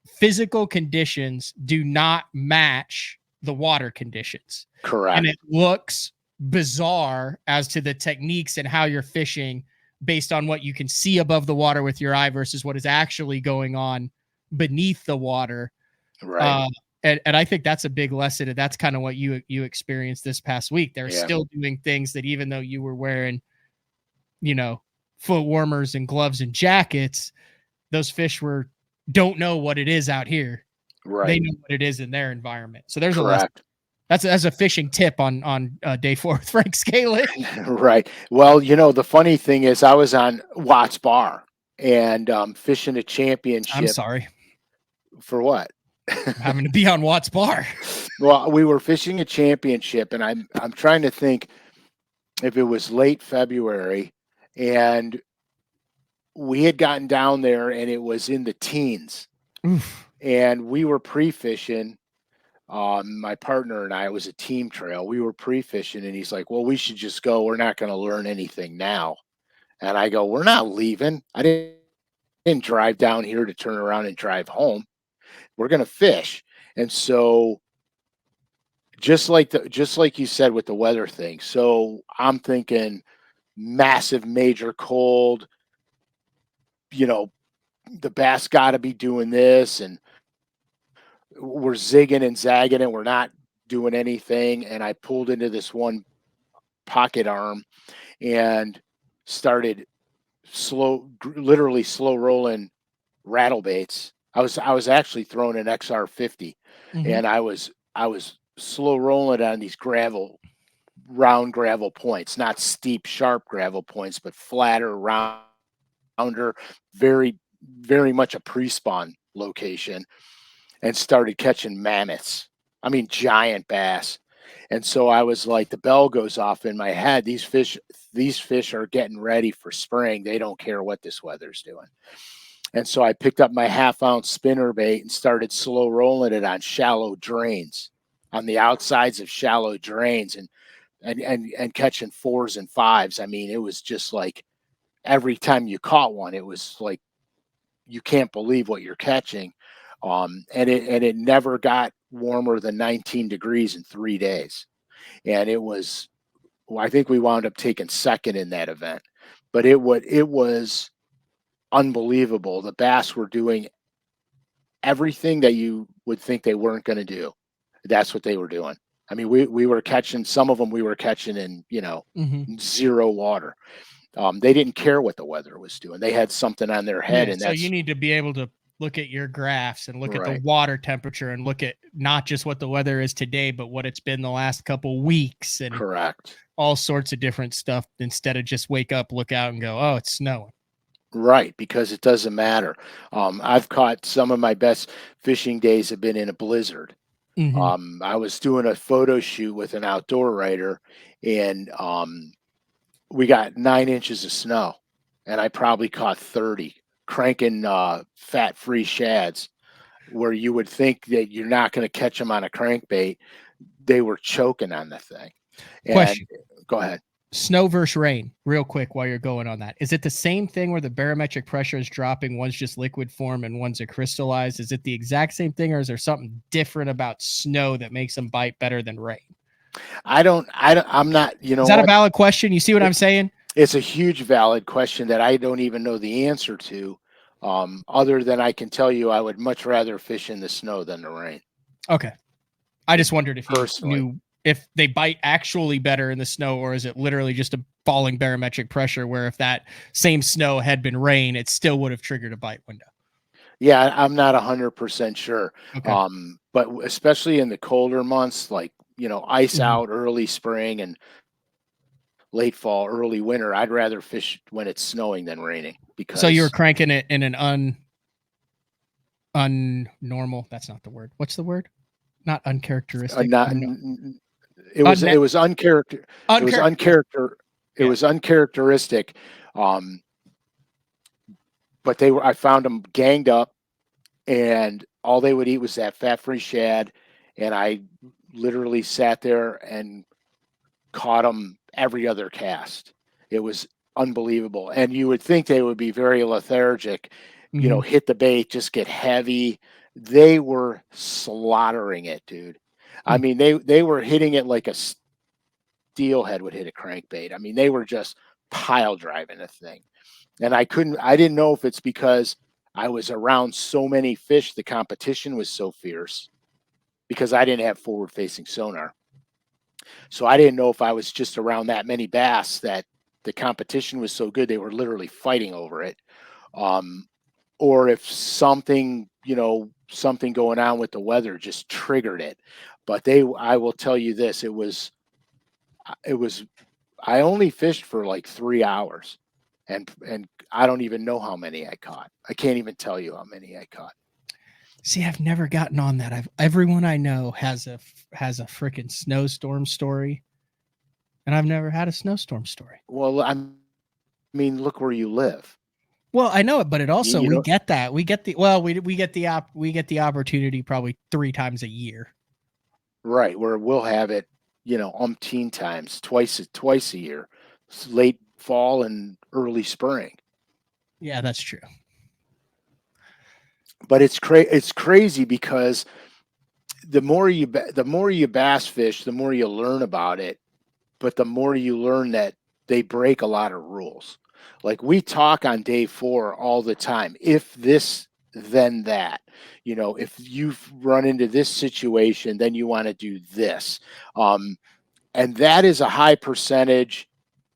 Speaker 1: physical conditions do not match the water conditions.
Speaker 2: Correct.
Speaker 1: And it looks bizarre as to the techniques and how you're fishing based on what you can see above the water with your eye versus what is actually going on beneath the water.
Speaker 2: Right.
Speaker 1: And I think that's a big lesson. And that's kind of what you experienced this past week. They're still doing things that even though you were wearing, foot warmers and gloves and jackets, those fish don't know what it is out here.
Speaker 2: Right.
Speaker 1: They know what it is in their environment. So there's
Speaker 2: Correct.
Speaker 1: a lesson. That's a fishing tip on day 4 with Frank Scalish.
Speaker 2: Right. Well, the funny thing is I was on Watts Bar and fishing a championship.
Speaker 1: I'm sorry.
Speaker 2: For what?
Speaker 1: Having to be on Watts Bar.
Speaker 2: Well, we were fishing a championship, and I'm trying to think if it was late February, and we had gotten down there, and it was in the teens.
Speaker 1: Oof.
Speaker 2: And we were pre-fishing. My partner and I, it was a team trail. We were pre-fishing, and he's like, well, we should just go. We're not going to learn anything now. And I go, we're not leaving. I didn't drive down here to turn around and drive home. We're going to fish. And so just like you said with the weather thing. So I'm thinking massive major cold, the bass got to be doing this, and we're zigging and zagging and we're not doing anything. And I pulled into this one pocket arm and started literally slow rolling rattle baits. I was actually throwing an XR50, and I was slow rolling on these round gravel points, not steep, sharp gravel points, but flatter, rounder, very, very much a pre-spawn location, and started catching mammoths. I mean, giant bass. And so I was like, the bell goes off in my head. These fish are getting ready for spring. They don't care what this weather's doing. And so I picked up my half-ounce spinner bait and started slow rolling it on shallow drains, on the outsides of shallow drains, and catching 4s and 5s. I mean, it was just like every time you caught one, it was like you can't believe what you're catching. And it never got warmer than 19 degrees in 3 days. And I think we wound up taking second in that event, but it was unbelievable. The bass were doing everything that you would think they weren't going to do. That's what they were doing. I mean, we were catching, some of them we were catching in, zero water. They didn't care what the weather was doing. They had something on their head.
Speaker 1: Yeah, and so you need to be able to look at your graphs and look at the water temperature and look at not just what the weather is today, but what it's been the last couple weeks, and
Speaker 2: correct,
Speaker 1: all sorts of different stuff, instead of just wake up, look out and go, oh, it's snowing.
Speaker 2: Right, because it doesn't matter. I've caught some of my best fishing days have been in a blizzard. I was doing a photo shoot with an outdoor writer, and we got 9 inches of snow, and I probably caught 30, cranking fat-free shads, where you would think that you're not going to catch them on a crankbait. They were choking on the thing.
Speaker 1: Question.
Speaker 2: Go ahead.
Speaker 1: Snow versus rain, real quick, while you're going on that. Is it the same thing where the barometric pressure is dropping? One's just liquid form and one's a crystallized. Is it the exact same thing, or is there something different about snow that makes them bite better than rain?
Speaker 2: I'm not,
Speaker 1: Is that a valid question? You see what I'm saying?
Speaker 2: It's a huge valid question that I don't even know the answer to. Other than I can tell you, I would much rather fish in the snow than the rain.
Speaker 1: Okay. I just wondered if you knew if they bite actually better in the snow, or is it literally just a falling barometric pressure where if that same snow had been rain, it still would have triggered a bite window?
Speaker 2: Yeah, I'm not 100% sure.
Speaker 1: Okay.
Speaker 2: But especially in the colder months, like, ice out early spring and late fall, early winter, I'd rather fish when it's snowing than raining. Because
Speaker 1: so you were cranking it in an unnormal, that's not the word. What's the word? Not uncharacteristic.
Speaker 2: It was uncharacteristic. It was uncharacteristic but they were, I found them ganged up, and all they would eat was that fat-free shad, and I literally sat there and caught them every other cast. It was unbelievable, and you would think they would be very lethargic,
Speaker 1: Hmm.
Speaker 2: hit the bait, just get heavy. They were slaughtering it, dude. I mean, they were hitting it like a steelhead would hit a crankbait. I mean, they were just pile driving the thing. And I didn't know if it's because I was around so many fish, the competition was so fierce because I didn't have forward facing sonar. So I didn't know if I was just around that many bass that the competition was so good they were literally fighting over it. Um, or if something, something going on with the weather just triggered it. But I will tell you this, it was I only fished for like 3 hours, and I don't even know how many I caught. I can't even tell you how many I caught.
Speaker 1: See, I've never gotten on that. Everyone I know has a freaking snowstorm story, and I've never had a snowstorm story.
Speaker 2: Well, I mean, look where you live.
Speaker 1: Well, I know it, but it also
Speaker 2: You
Speaker 1: we
Speaker 2: know,
Speaker 1: get that. We get the we get the opportunity probably 3 times a year.
Speaker 2: right? Where we'll have it, umpteen times, twice a year, late fall and early spring.
Speaker 1: Yeah, that's true.
Speaker 2: But it's crazy because the more you bass fish, the more you learn about it, but the more you learn that they break a lot of rules. Like we talk on day 4 all the time. If this, then that. If you've run into this situation, then you want to do this. Um, and that is a high percentage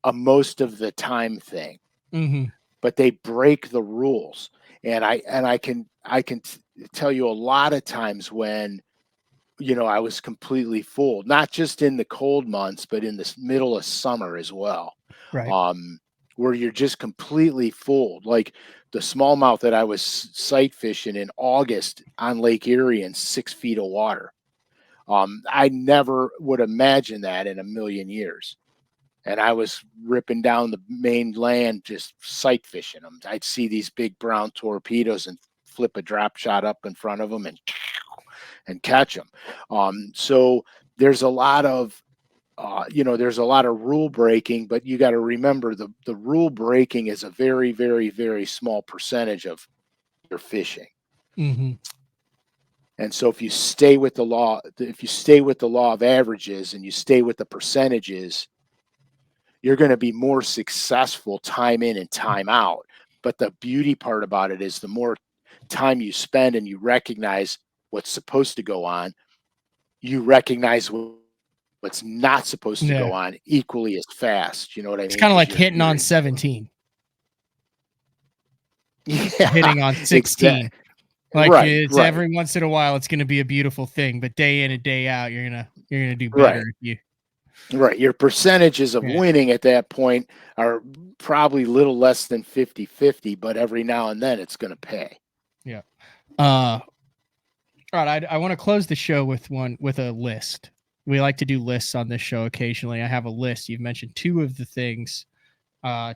Speaker 2: a most of the time thing.
Speaker 1: Mm-hmm.
Speaker 2: But they break the rules. And I can tell you a lot of times when I was completely fooled, not just in the cold months, but in the middle of summer as well,
Speaker 1: Right.
Speaker 2: um, where you're just completely fooled. Like the smallmouth that I was sight fishing in August on Lake Erie in 6 feet of water. I never would imagine that in a million years. And I was ripping down the main land, just sight fishing them. I'd see these big brown torpedoes and flip a drop shot up in front of them and catch them. So there's a lot of there's a lot of rule breaking, but you got to remember the rule breaking is a very, very, very small percentage of your fishing.
Speaker 1: Mm-hmm.
Speaker 2: And so if you stay with the law of averages and you stay with the percentages, you're going to be more successful time in and time out. But the beauty part about it is the more time you spend and you recognize what's supposed to go on, you recognize what's not supposed to go
Speaker 1: Yeah.
Speaker 2: on equally as fast. You know what I
Speaker 1: It's
Speaker 2: mean?
Speaker 1: kind of
Speaker 2: Because
Speaker 1: like hitting on 17,
Speaker 2: yeah,
Speaker 1: hitting on
Speaker 2: exactly.
Speaker 1: 16. Like
Speaker 2: Right,
Speaker 1: it's
Speaker 2: right,
Speaker 1: every once in a while it's going to be a beautiful thing, but day in and day out you're going to do better
Speaker 2: right,
Speaker 1: if you.
Speaker 2: right. Your percentages of
Speaker 1: Yeah.
Speaker 2: winning at that point are probably little less than 50-50, but every now and then it's going to pay.
Speaker 1: Yeah. All right, I want to close the show with a list. We like to do lists on this show occasionally. I have a list. You've mentioned 2 of the things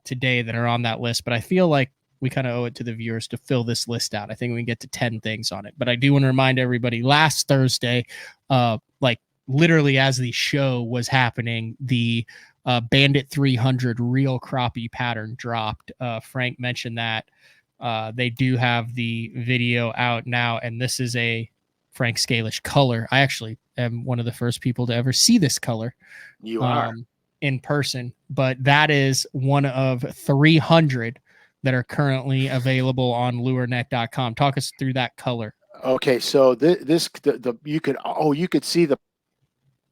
Speaker 1: today that are on that list, but I feel like we kind of owe it to the viewers to fill this list out. I think we can get to 10 things on it, but I do want to remind everybody last Thursday, like literally as the show was happening, the Bandit 300 real crappie pattern dropped. Frank mentioned that they do have the video out now, and this is a Frank Scalish color. I actually am one of the first people to ever see this color.
Speaker 2: You are.
Speaker 1: Um, in person, but that is one of 300 that are currently available on lurenet.com. Talk us through that color.
Speaker 2: Okay, so you could see the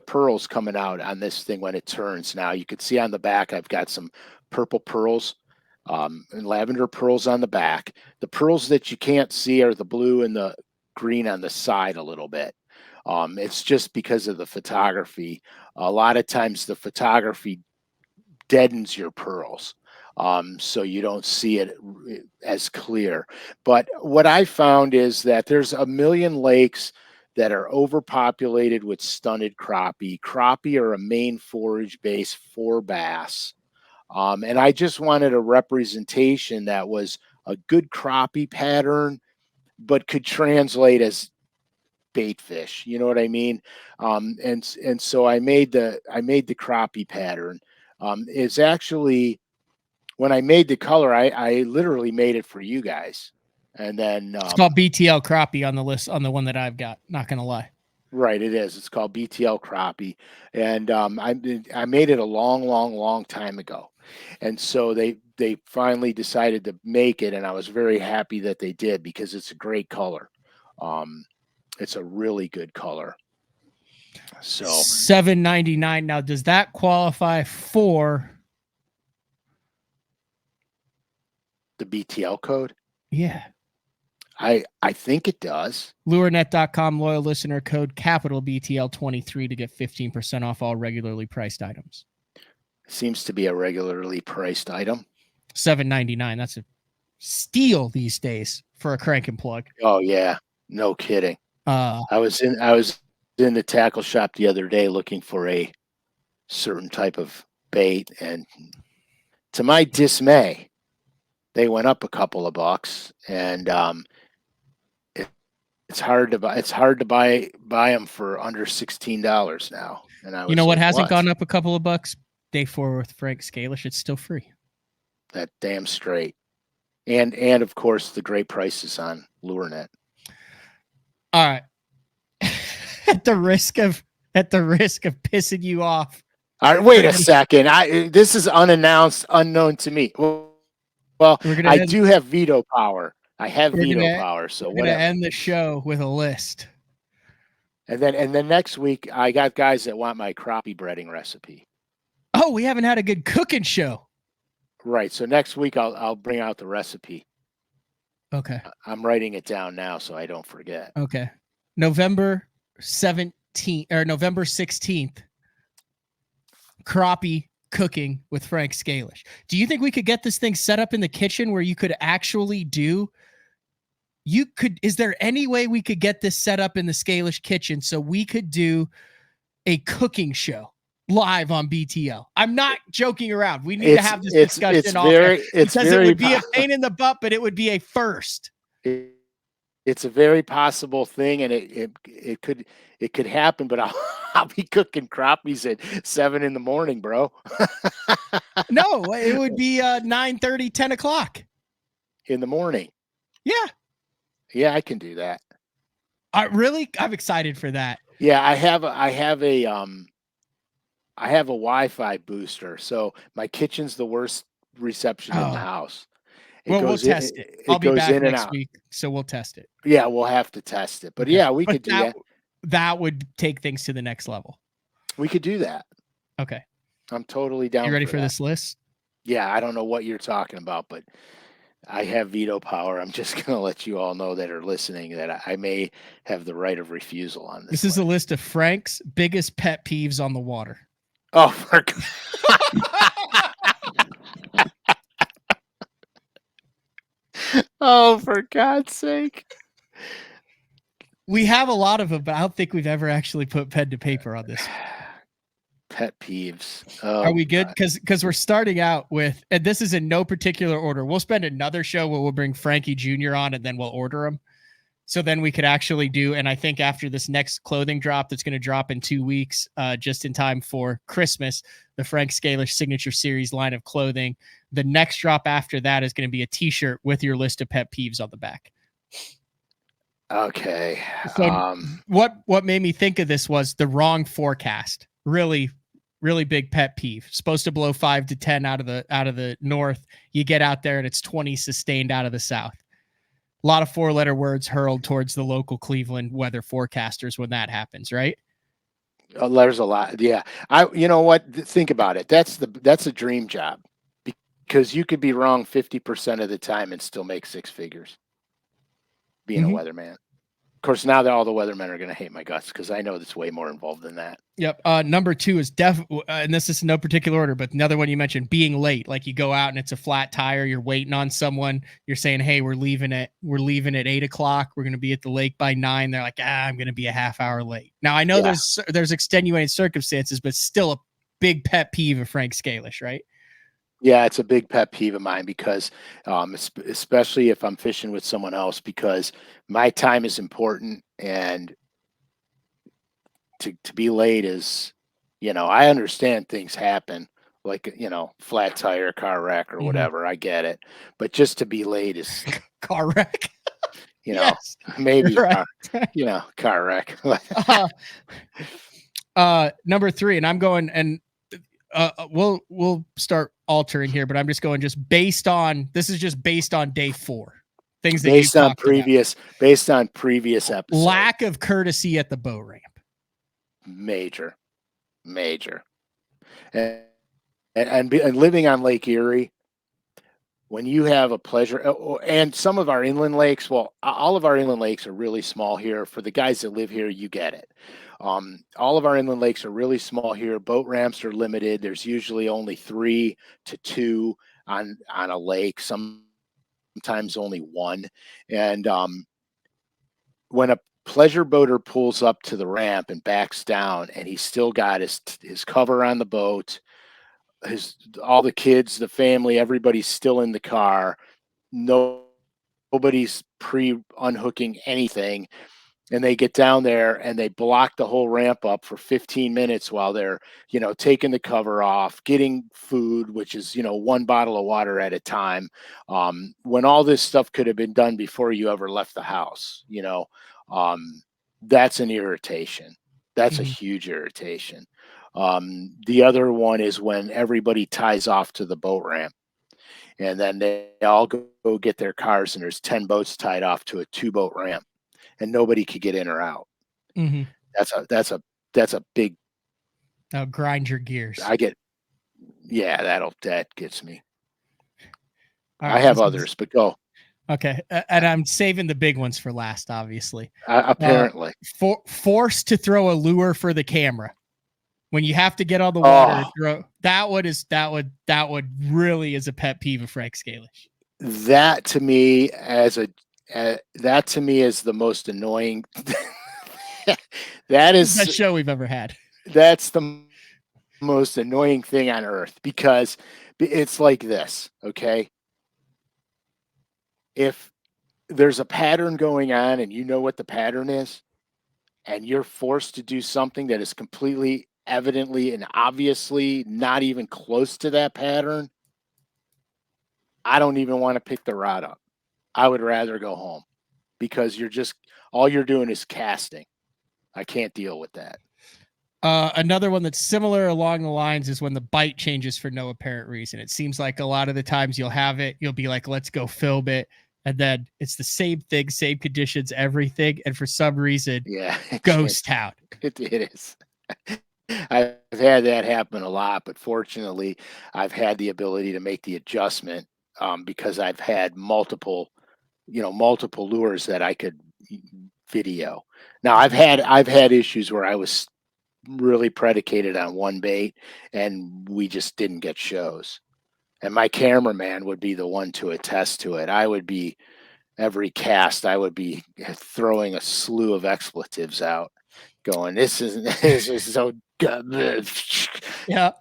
Speaker 2: pearls coming out on this thing when it turns. Now you could see on the back I've got some purple pearls and lavender pearls on the back. The pearls that you can't see are the blue and the green on the side a little bit. It's just because of the photography. A lot of times the photography deadens your pearls. So you don't see it as clear. But what I found is that there's a million lakes that are overpopulated with stunted crappie. Crappie are a main forage base for bass. And I just wanted a representation that was a good crappie pattern, but could translate as bait fish. You know what I mean? And so I made the crappie pattern. It's actually, when I made the color, I literally made it for you guys. And then
Speaker 1: it's called BTL crappie on the list, on the one that I've got. Not gonna lie.
Speaker 2: Right, it is. It's called BTL crappie, and I made it a long time ago, and so they finally decided to make it, and I was very happy that they did, because it's a great color. It's a really good color. So
Speaker 1: $7.99. Now, does that qualify for
Speaker 2: the BTL code?
Speaker 1: Yeah.
Speaker 2: I think it does.
Speaker 1: LureNet.com loyal listener code capital BTL23 to get 15% off all regularly priced items.
Speaker 2: Seems to be a regularly priced item.
Speaker 1: $7.99. That's a steal these days for a crank and plug.
Speaker 2: Oh yeah, no kidding. I was in the tackle shop the other day looking for a certain type of bait, and to my dismay, they went up a couple of bucks, and it's hard to buy them for under $16 now. And I was,
Speaker 1: you know what
Speaker 2: like,
Speaker 1: hasn't gone up a couple of bucks? Day 4 with Frank Scalish. It's still free.
Speaker 2: That damn straight. And of course the great prices on LureNet.
Speaker 1: All right. at the risk of pissing you off.
Speaker 2: All right, wait a second. This is unannounced, unknown to me. Well, I do have veto power. I have veto power, so
Speaker 1: we're gonna end the show with a list.
Speaker 2: And then next week, I got guys that want my crappie breading recipe.
Speaker 1: Oh, we haven't had a good cooking show.
Speaker 2: Right. So next week I'll bring out the recipe.
Speaker 1: Okay.
Speaker 2: I'm writing it down now so I don't forget.
Speaker 1: Okay. November 17th or November 16th. Crappie cooking with Frank Scalish. Do you think we could get this thing set up in the kitchen where you could actually is there any way we could get this set up in the Scalish kitchen so we could do a cooking show live on BTL? I'm not joking around. We need to have this discussion because it would be a pain in the butt, but it would be a first.
Speaker 2: It's a very possible thing, and it could happen, but I'll be cooking crappies at 7 a.m, bro.
Speaker 1: No, it would be 9:30, 10 o'clock
Speaker 2: in the morning.
Speaker 1: Yeah,
Speaker 2: I can do that.
Speaker 1: I'm excited for that.
Speaker 2: Yeah, I have a Wi-Fi booster, so my kitchen's the worst reception in the house.
Speaker 1: We'll test it. I'll be back next week, so we'll test it.
Speaker 2: Yeah, we'll have to test it. But yeah, we could do that.
Speaker 1: That would take things to the next level.
Speaker 2: We could do that.
Speaker 1: Okay.
Speaker 2: I'm totally down.
Speaker 1: You ready for this list?
Speaker 2: Yeah, I don't know what you're talking about, but I have veto power. I'm just going to let you all know that are listening that I may have the right of refusal on this.
Speaker 1: This is a list of Frank's biggest pet peeves on the water.
Speaker 2: Oh, for oh, for God's sake.
Speaker 1: We have a lot of them, but I don't think we've ever actually put pen to paper on this.
Speaker 2: Pet peeves.
Speaker 1: Oh, are we good? Because we're starting out with, and this is in no particular order. We'll spend another show where we'll bring Frankie Jr. on, and then we'll order them. So then we could actually do, and I think after this next clothing drop that's going to drop in 2 weeks, just in time for Christmas, the Frank Scalish Signature Series line of clothing. The next drop after that is going to be a t-shirt with your list of pet peeves on the back.
Speaker 2: Okay.
Speaker 1: So what made me think of this was the wrong forecast. Really, really big pet peeve. Supposed to blow 5 to 10 out of the north. You get out there and it's 20 sustained out of the south. A lot of 4-letter words hurled towards the local Cleveland weather forecasters when that happens, right?
Speaker 2: There's a lot. Yeah. You know what? Think about it. That's a dream job, because you could be wrong 50% of the time and still make 6 figures being a weatherman. Of course, now that all the weathermen are going to hate my guts, because I know it's way more involved than that.
Speaker 1: Yep. Number 2 is and this is in no particular order, but another one you mentioned, being late. Like you go out and it's a flat tire, you're waiting on someone, you're saying, hey, we're leaving at 8 o'clock. We're going to be at the lake by 9. They're like, I'm going to be a half hour late. Now I know there's extenuating circumstances, but still a big pet peeve of Frank Scalish, right?
Speaker 2: Yeah, it's a big pet peeve of mine because, especially if I'm fishing with someone else, because my time is important, and to be late is, I understand things happen, like, flat tire, car wreck, or
Speaker 1: Mhm.
Speaker 2: whatever. I get it, but just to be late is,
Speaker 1: Car wreck.
Speaker 2: you know,
Speaker 1: Yes, you're
Speaker 2: maybe
Speaker 1: right.
Speaker 2: car wreck.
Speaker 1: Uh, number 3, and I'm going, and we'll start altering here, but I'm just going just based on this is just based on day 4. Things that you've talked about.
Speaker 2: Based on previous episodes.
Speaker 1: Lack of courtesy at the boat ramp.
Speaker 2: Major, major. And and living on Lake Erie, when you have a pleasure, and some of our inland lakes, well, all of our inland lakes are really small here. For the guys that live here, you get it. All of our inland lakes are really small here. Boat ramps are limited. There's usually only 3 to 2 on a lake, sometimes only one. And when a pleasure boater pulls up to the ramp and backs down, and he's still got his cover on the boat, his all the kids, the family, everybody's still in the car. No, nobody's pre unhooking anything, and they get down there and they block the whole ramp up for 15 minutes while they're, taking the cover off, getting food, which is, one bottle of water at a time. When all this stuff could have been done before you ever left the house, um, that's an irritation. That's a
Speaker 1: Mhm.
Speaker 2: huge irritation. The other one is when everybody ties off to the boat ramp, and then they all go get their cars, and there's 10 boats tied off to a 2 boat ramp, and nobody could get in or out.
Speaker 1: Mhm.
Speaker 2: That's a big.
Speaker 1: Grind your gears.
Speaker 2: I get Yeah, that gets me.
Speaker 1: All
Speaker 2: I
Speaker 1: right,
Speaker 2: have
Speaker 1: this is
Speaker 2: others, but go.
Speaker 1: okay, and I'm saving the big ones for last, obviously. Uh,
Speaker 2: Apparently.
Speaker 1: Forced to throw a lure for the camera when you have to get on the water and
Speaker 2: Oh,
Speaker 1: throw. That would really is a pet peeve of Frank Scalish.
Speaker 2: that to me as a that to me is the most annoying. that
Speaker 1: Best
Speaker 2: is
Speaker 1: show we've ever had.
Speaker 2: that's the most annoying thing on earth, because it's like this, okay? If there's a pattern going on and you know what the pattern is, and you're forced to do something that is completely evidently and obviously not even close to that pattern, I don't even want to pick the rod up. I would rather go home, because all you're doing is casting. I can't deal with that.
Speaker 1: Another one that's similar along the lines is when the bite changes for no apparent reason. It seems like a lot of the times you'll be like, let's go film it. And then it's the same thing, same conditions, everything. And for some reason,
Speaker 2: Yeah,
Speaker 1: ghost town.
Speaker 2: it is. I've had that happen a lot, but fortunately, I've had the ability to make the adjustment, because I've had multiple lures that I could video. Now I've had issues where I was really predicated on one bait, and we just didn't get shows. And my cameraman would be the one to attest to it. I would be every cast, I would be throwing a slew of expletives out, going, this is so good.
Speaker 1: Yeah.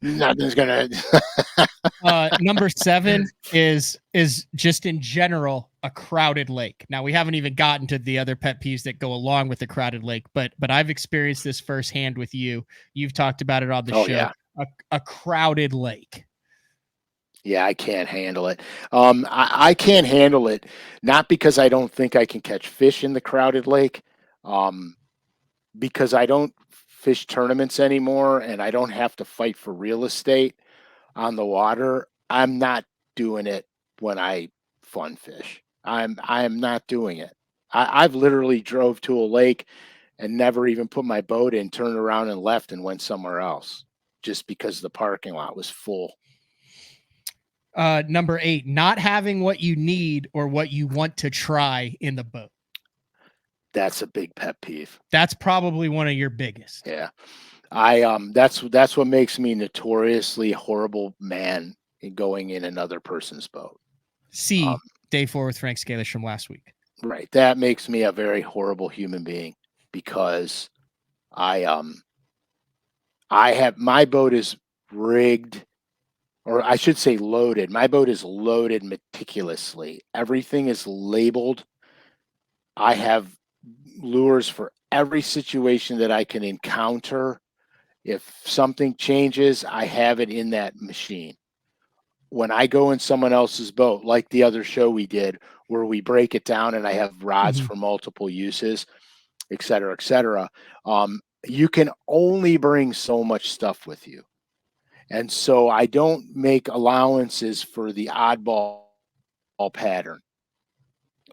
Speaker 2: Nothing's gonna.
Speaker 1: Number 7 is just in general a crowded lake. Now we haven't even gotten to the other pet peeves that go along with the crowded lake, but I've experienced this firsthand with you. You've talked about it on the
Speaker 2: Oh
Speaker 1: show.
Speaker 2: yeah,
Speaker 1: A crowded lake.
Speaker 2: yeah. I can't handle it. I can't handle it, not because I don't think I can catch fish in the crowded lake, um, because I don't fish tournaments anymore, and I don't have to fight for real estate on the water. I'm not doing it when I fun fish. I am not doing it. I've literally drove to a lake and never even put my boat in, turned around and left and went somewhere else, just because the parking lot was full.
Speaker 1: Number 8, not having what you need or what you want to try in the boat.
Speaker 2: That's a big pet peeve.
Speaker 1: That's probably one of your biggest.
Speaker 2: Yeah. That's what makes me notoriously horrible man in going in another person's boat. Um,
Speaker 1: See day 4 with Frank Scalish from last week.
Speaker 2: right. That makes me a very horrible human being, because I I have my boat is rigged or I should say loaded. My boat is loaded meticulously. Everything is labeled. I have lures for every situation that I can encounter. If something changes, I have it in that machine. When I go in someone else's boat, like the other show we did, where we break it down and I have rods
Speaker 1: Mhm.
Speaker 2: for multiple uses, et cetera, you can only bring so much stuff with you. And so I don't make allowances for the oddball pattern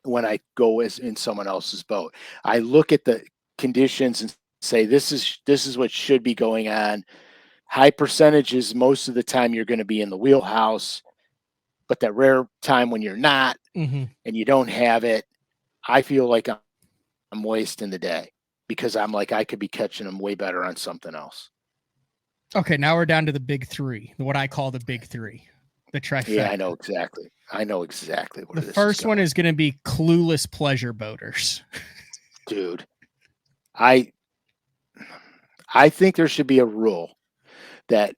Speaker 2: when I go as in someone else's boat. I look at the conditions and say this is what should be going on. High percentages most of the time you're going to be in the wheelhouse, but that rare time when you're not
Speaker 1: Mhm.
Speaker 2: and you don't have it, I feel like I'm wasting the day because I'm like I could be catching them way better on something else.
Speaker 1: Okay, now we're down to the big three, what I call the big three, the
Speaker 2: Yeah,
Speaker 1: trifecta.
Speaker 2: I know exactly
Speaker 1: The
Speaker 2: where this is
Speaker 1: first one
Speaker 2: going.
Speaker 1: is going to be clueless pleasure boaters.
Speaker 2: Dude, I I think there should be a rule that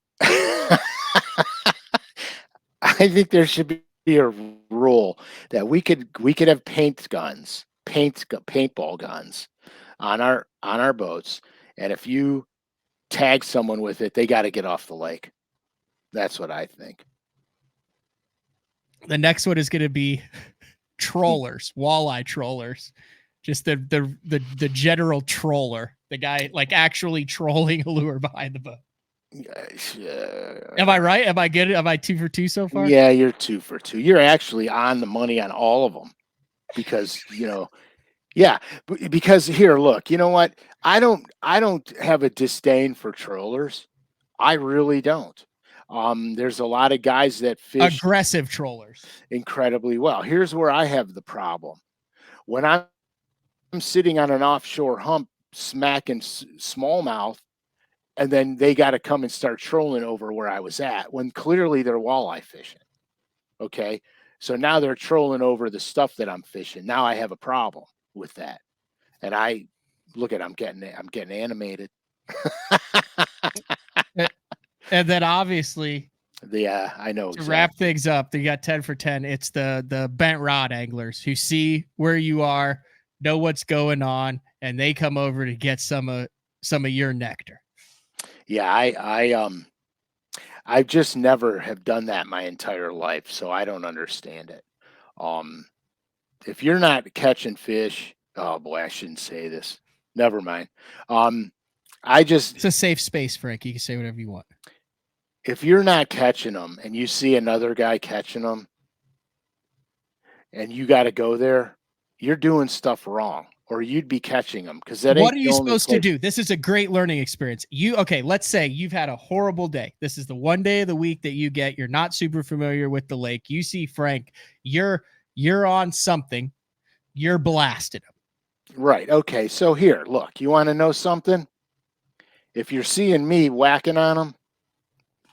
Speaker 2: I think there should be a rule that we could have paintball guns on our boats, and if you tag someone with it, they got to get off the lake. That's what I think.
Speaker 1: The next one is going to be trollers, walleye trollers. Just the general troller, the guy like actually trolling a lure behind the boat. Am I right? Am I good? Am I 2 for 2 so far?
Speaker 2: Yeah, you're 2 for 2. You're actually on the money on all of them because, yeah, because here, look, you know what? I don't have a disdain for trollers. I really don't. There's a lot of guys that fish
Speaker 1: Aggressive trollers.
Speaker 2: incredibly well. Here's where I have the problem. When I'm sitting on an offshore hump smacking smallmouth, and then they got to come and start trolling over where I was at when clearly they're walleye fishing. Okay. So now they're trolling over the stuff that I'm fishing. Now I have a problem with that. And I look at I'm getting animated.
Speaker 1: And then obviously
Speaker 2: Yeah, I know
Speaker 1: to
Speaker 2: exactly.
Speaker 1: wrap things up, you got 10 for 10. It's the bent rod anglers who see where you are, know what's going on, and they come over to get some of your nectar.
Speaker 2: Yeah, I just never have done that my entire life, so I don't understand it. Um if you're not catching fish, oh boy, I shouldn't say this. Never mind. Um I just
Speaker 1: It's a safe space, Frank. You can say whatever you want.
Speaker 2: if you're not catching them and you see another guy catching them and you got to go there, you're doing stuff wrong or you'd be catching them because that
Speaker 1: What
Speaker 2: ain't
Speaker 1: are
Speaker 2: the
Speaker 1: you
Speaker 2: only
Speaker 1: supposed to
Speaker 2: place.
Speaker 1: do? This is a great learning experience. Okay, let's say you've had a horrible day. This is the one day of the week that you're not super familiar with the lake. You see Frank, you're on something, you're blasted him.
Speaker 2: Right. Okay. So here, look, you want to know something? If you're seeing me whacking on them,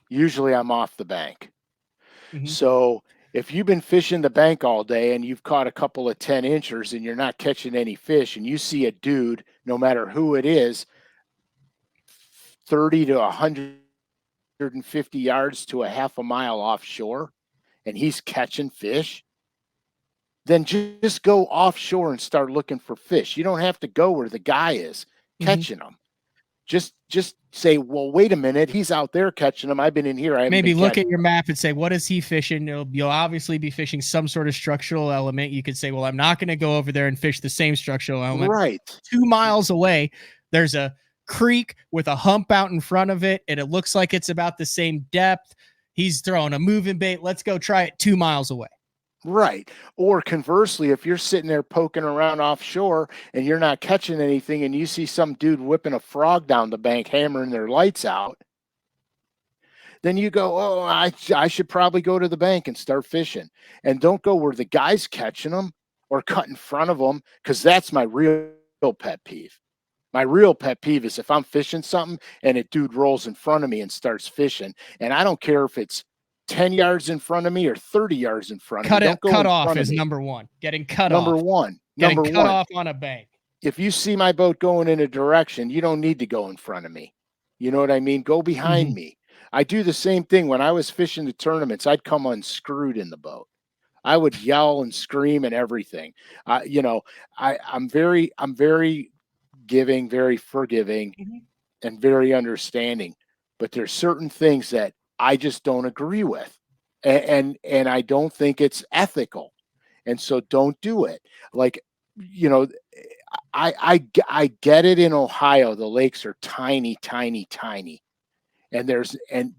Speaker 2: usually I'm off the bank.
Speaker 1: Mm-hmm.
Speaker 2: So if you've been fishing the bank all day and you've caught a couple of 10 inchers and you're not catching any fish and you see a dude, no matter who it is, 30 to 150 yards to a half a mile offshore and he's catching fish, then just go offshore and start looking for fish. You don't have to go where the guy is
Speaker 1: Mm-hmm.
Speaker 2: catching them. Just say, well, wait a minute, he's out there catching them. I've been in here. I haven't been
Speaker 1: Maybe look
Speaker 2: catching.
Speaker 1: at your map and say, what is he fishing? You'll obviously be fishing some sort of structural element. You could say, well, I'm not going to go over there and fish the same structural element.
Speaker 2: Right.
Speaker 1: 2 miles away, there's a creek with a hump out in front of it, and it looks like it's about the same depth. He's throwing a moving bait. Let's go try it 2 miles away.
Speaker 2: Right. Or conversely, if you're sitting there poking around offshore and you're not catching anything and you see some dude whipping a frog down the bank, hammering their lights out, then you go, oh, I should probably go to the bank and start fishing. And don't go where the guy's catching them or cut in front of them because that's my real pet peeve. My real pet peeve is if I'm fishing something and a dude rolls in front of me and starts fishing, and I don't care if it's 10 yards in front of me or 30 yards in front of me. Don't go
Speaker 1: Cut
Speaker 2: in
Speaker 1: off
Speaker 2: front of
Speaker 1: is
Speaker 2: me.
Speaker 1: number one. Getting cut
Speaker 2: Number
Speaker 1: off.
Speaker 2: one.
Speaker 1: Getting
Speaker 2: Number
Speaker 1: cut
Speaker 2: one.
Speaker 1: off on a bank.
Speaker 2: If you see my boat going in a direction, you don't need to go in front of me. You know what I mean? Go behind
Speaker 1: Mm-hmm.
Speaker 2: me. I do the same thing when I was fishing the tournaments. I'd come unscrewed in the boat. I would yell and scream and everything. You know, I'm very giving, very forgiving,
Speaker 1: Mhm.
Speaker 2: and very understanding. But there's certain things that I just don't agree with, and I don't think it's ethical, and so don't do it. Like, you know, I get it in Ohio. The lakes are tiny, tiny, tiny, and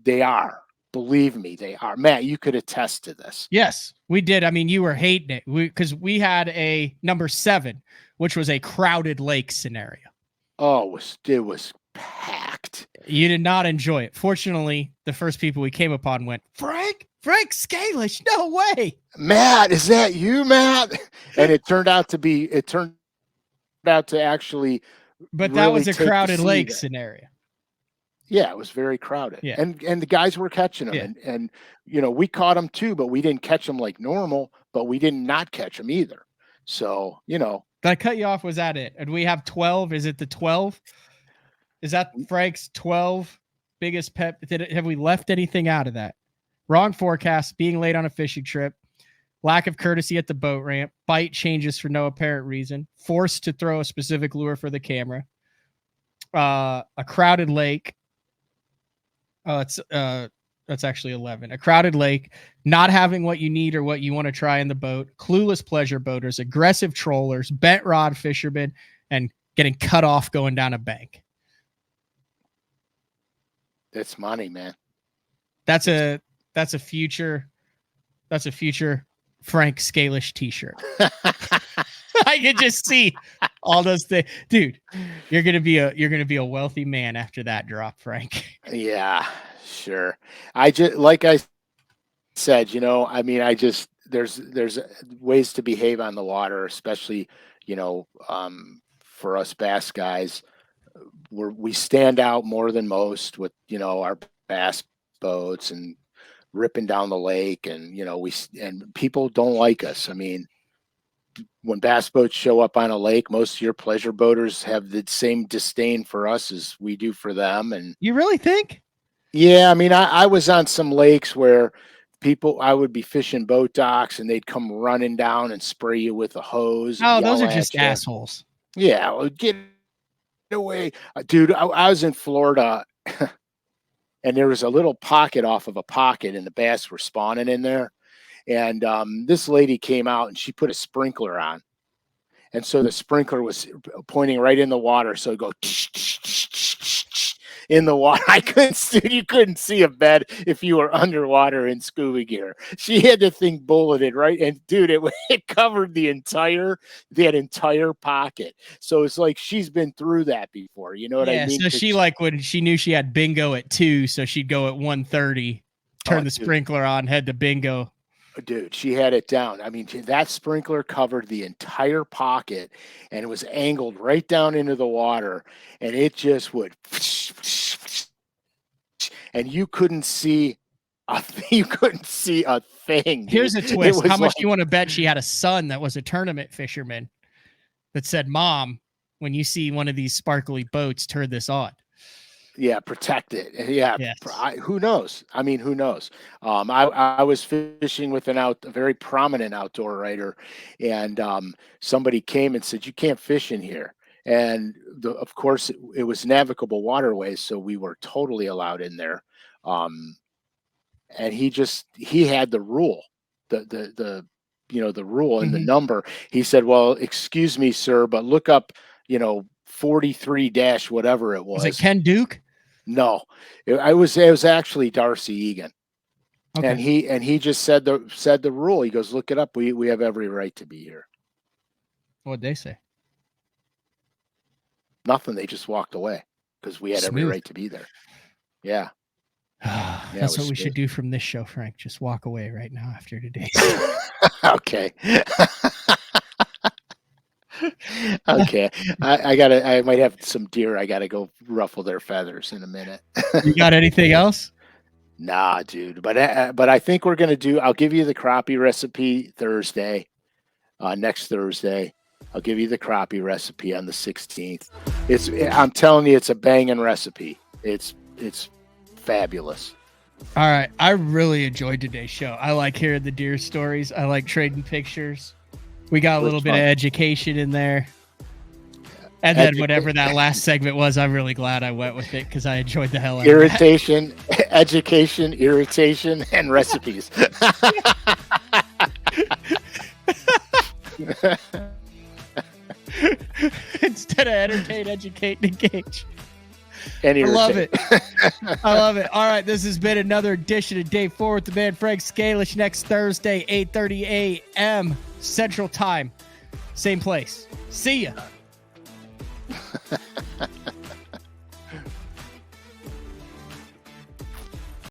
Speaker 2: they are. Believe me, they are. Matt, you could attest to this.
Speaker 1: Yes, we did. I mean, you were hating it because we had a number 7, which was a crowded lake scenario.
Speaker 2: Oh, it was packed.
Speaker 1: You did not enjoy it. Fortunately, the first people we came upon went, Frank Scalish, no way.
Speaker 2: Matt, is that you, Matt? And it turned out to actually
Speaker 1: But that
Speaker 2: really
Speaker 1: was a
Speaker 2: take the
Speaker 1: crowded lake
Speaker 2: seed.
Speaker 1: scenario.
Speaker 2: Yeah, it was very crowded,
Speaker 1: Yeah.
Speaker 2: and the guys were catching them,
Speaker 1: Yeah.
Speaker 2: and you know, we caught them too, but we didn't catch them like normal, but we did not catch them either. So, you know,
Speaker 1: Did I cut you off? Was that it? And we have 12. Is it the 12? Is that Frank's 12 biggest pet? Have we left anything out of that? Wrong forecast, being late on a fishing trip, lack of courtesy at the boat ramp, bite changes for no apparent reason, forced to throw a specific lure for the camera, a crowded lake. That's actually 11. A crowded lake, not having what you need or what you want to try in the boat, clueless pleasure boaters, aggressive trollers, bent rod fishermen, and getting cut off going down a bank.
Speaker 2: it's money, man.
Speaker 1: That's a future Frank Scalish t-shirt. I could just see all those things. Dude, you're gonna be a wealthy man after that drop, Frank.
Speaker 2: Yeah, sure. I just, like I said, you know, I mean, there's ways to behave on the water, especially, you know, for us bass guys. We stand out more than most with, you know, our bass boats and ripping down the lake, and you know, and people don't like us. I mean, when bass boats show up on a lake, most of your pleasure boaters have the same disdain for us as we do for them. And
Speaker 1: You really think?
Speaker 2: yeah, I mean, I was on some lakes where I would be fishing boat docks, and they'd come running down and spray you with a hose and
Speaker 1: Oh, those
Speaker 2: yell
Speaker 1: are
Speaker 2: at
Speaker 1: just
Speaker 2: you.
Speaker 1: assholes.
Speaker 2: Yeah, well, get away, dude. I was in Florida, and there was a little pocket off of a pocket, and the bass were spawning in there. And this lady came out, and she put a sprinkler on. And so the sprinkler was pointing right in the water. So it'd go in the water. You couldn't see a bed if you were underwater in scuba gear. She had the thing bulleted right. And dude, it covered that entire pocket. So it's like she's been through that before. You know what I
Speaker 1: Yeah,
Speaker 2: mean?
Speaker 1: so she like when she knew she had bingo at 2, so she'd go at 1:30, turn the
Speaker 2: Dude,
Speaker 1: sprinkler on, head to bingo.
Speaker 2: dude, she had it down. I mean, that sprinkler covered the entire pocket, and it was angled right down into the water, and it just would, and you couldn't see a thing.
Speaker 1: Here's
Speaker 2: Dude.
Speaker 1: a twist. How much do you want to bet she had a son that was a tournament fisherman that said, Mom, when you see one of these sparkly boats, turn this on?
Speaker 2: Yeah, protect it. Yeah,
Speaker 1: yes.
Speaker 2: Who knows? I mean, who knows? I was fishing with a very prominent outdoor writer, and somebody came and said, "You can't fish in here." And of course, it was navigable waterways, so we were totally allowed in there. And he had the rule, the the rule and the number. He said, "Well, excuse me, sir, but look up, 43 dash whatever it was."
Speaker 1: Was it Ken Duke?
Speaker 2: No, it was actually Darcy Egan.
Speaker 1: Okay.
Speaker 2: And he just said the rule. He goes, "Look it up. We have every right to be here."
Speaker 1: What'd they say?
Speaker 2: Nothing. They just walked away because we had every right to be there. Yeah.
Speaker 1: That's what we should do from this show, Frank. Just walk away right now after today.
Speaker 2: Okay. Okay. I might have some deer. I gotta go ruffle their feathers in a minute.
Speaker 1: You got anything else?
Speaker 2: Nah, dude. But I think I'll give you the crappie recipe Thursday. Next Thursday. I'll give you the crappie recipe on the 16th. I'm telling you, it's a banging recipe. It's fabulous.
Speaker 1: All right. I really enjoyed today's show. I like hearing the deer stories. I like trading pictures. We got a little bit of education in there. And then whatever that last segment was, I'm really glad I went with it because I enjoyed the hell out of
Speaker 2: it. Education, irritation, and recipes.
Speaker 1: Instead of entertain, educate, and engage.
Speaker 2: I
Speaker 1: love it. I love it. All right, this has been another edition of Day 4 with the man Frank Scalish. Next Thursday, 8:30 a.m. Central Time. Same place. See ya.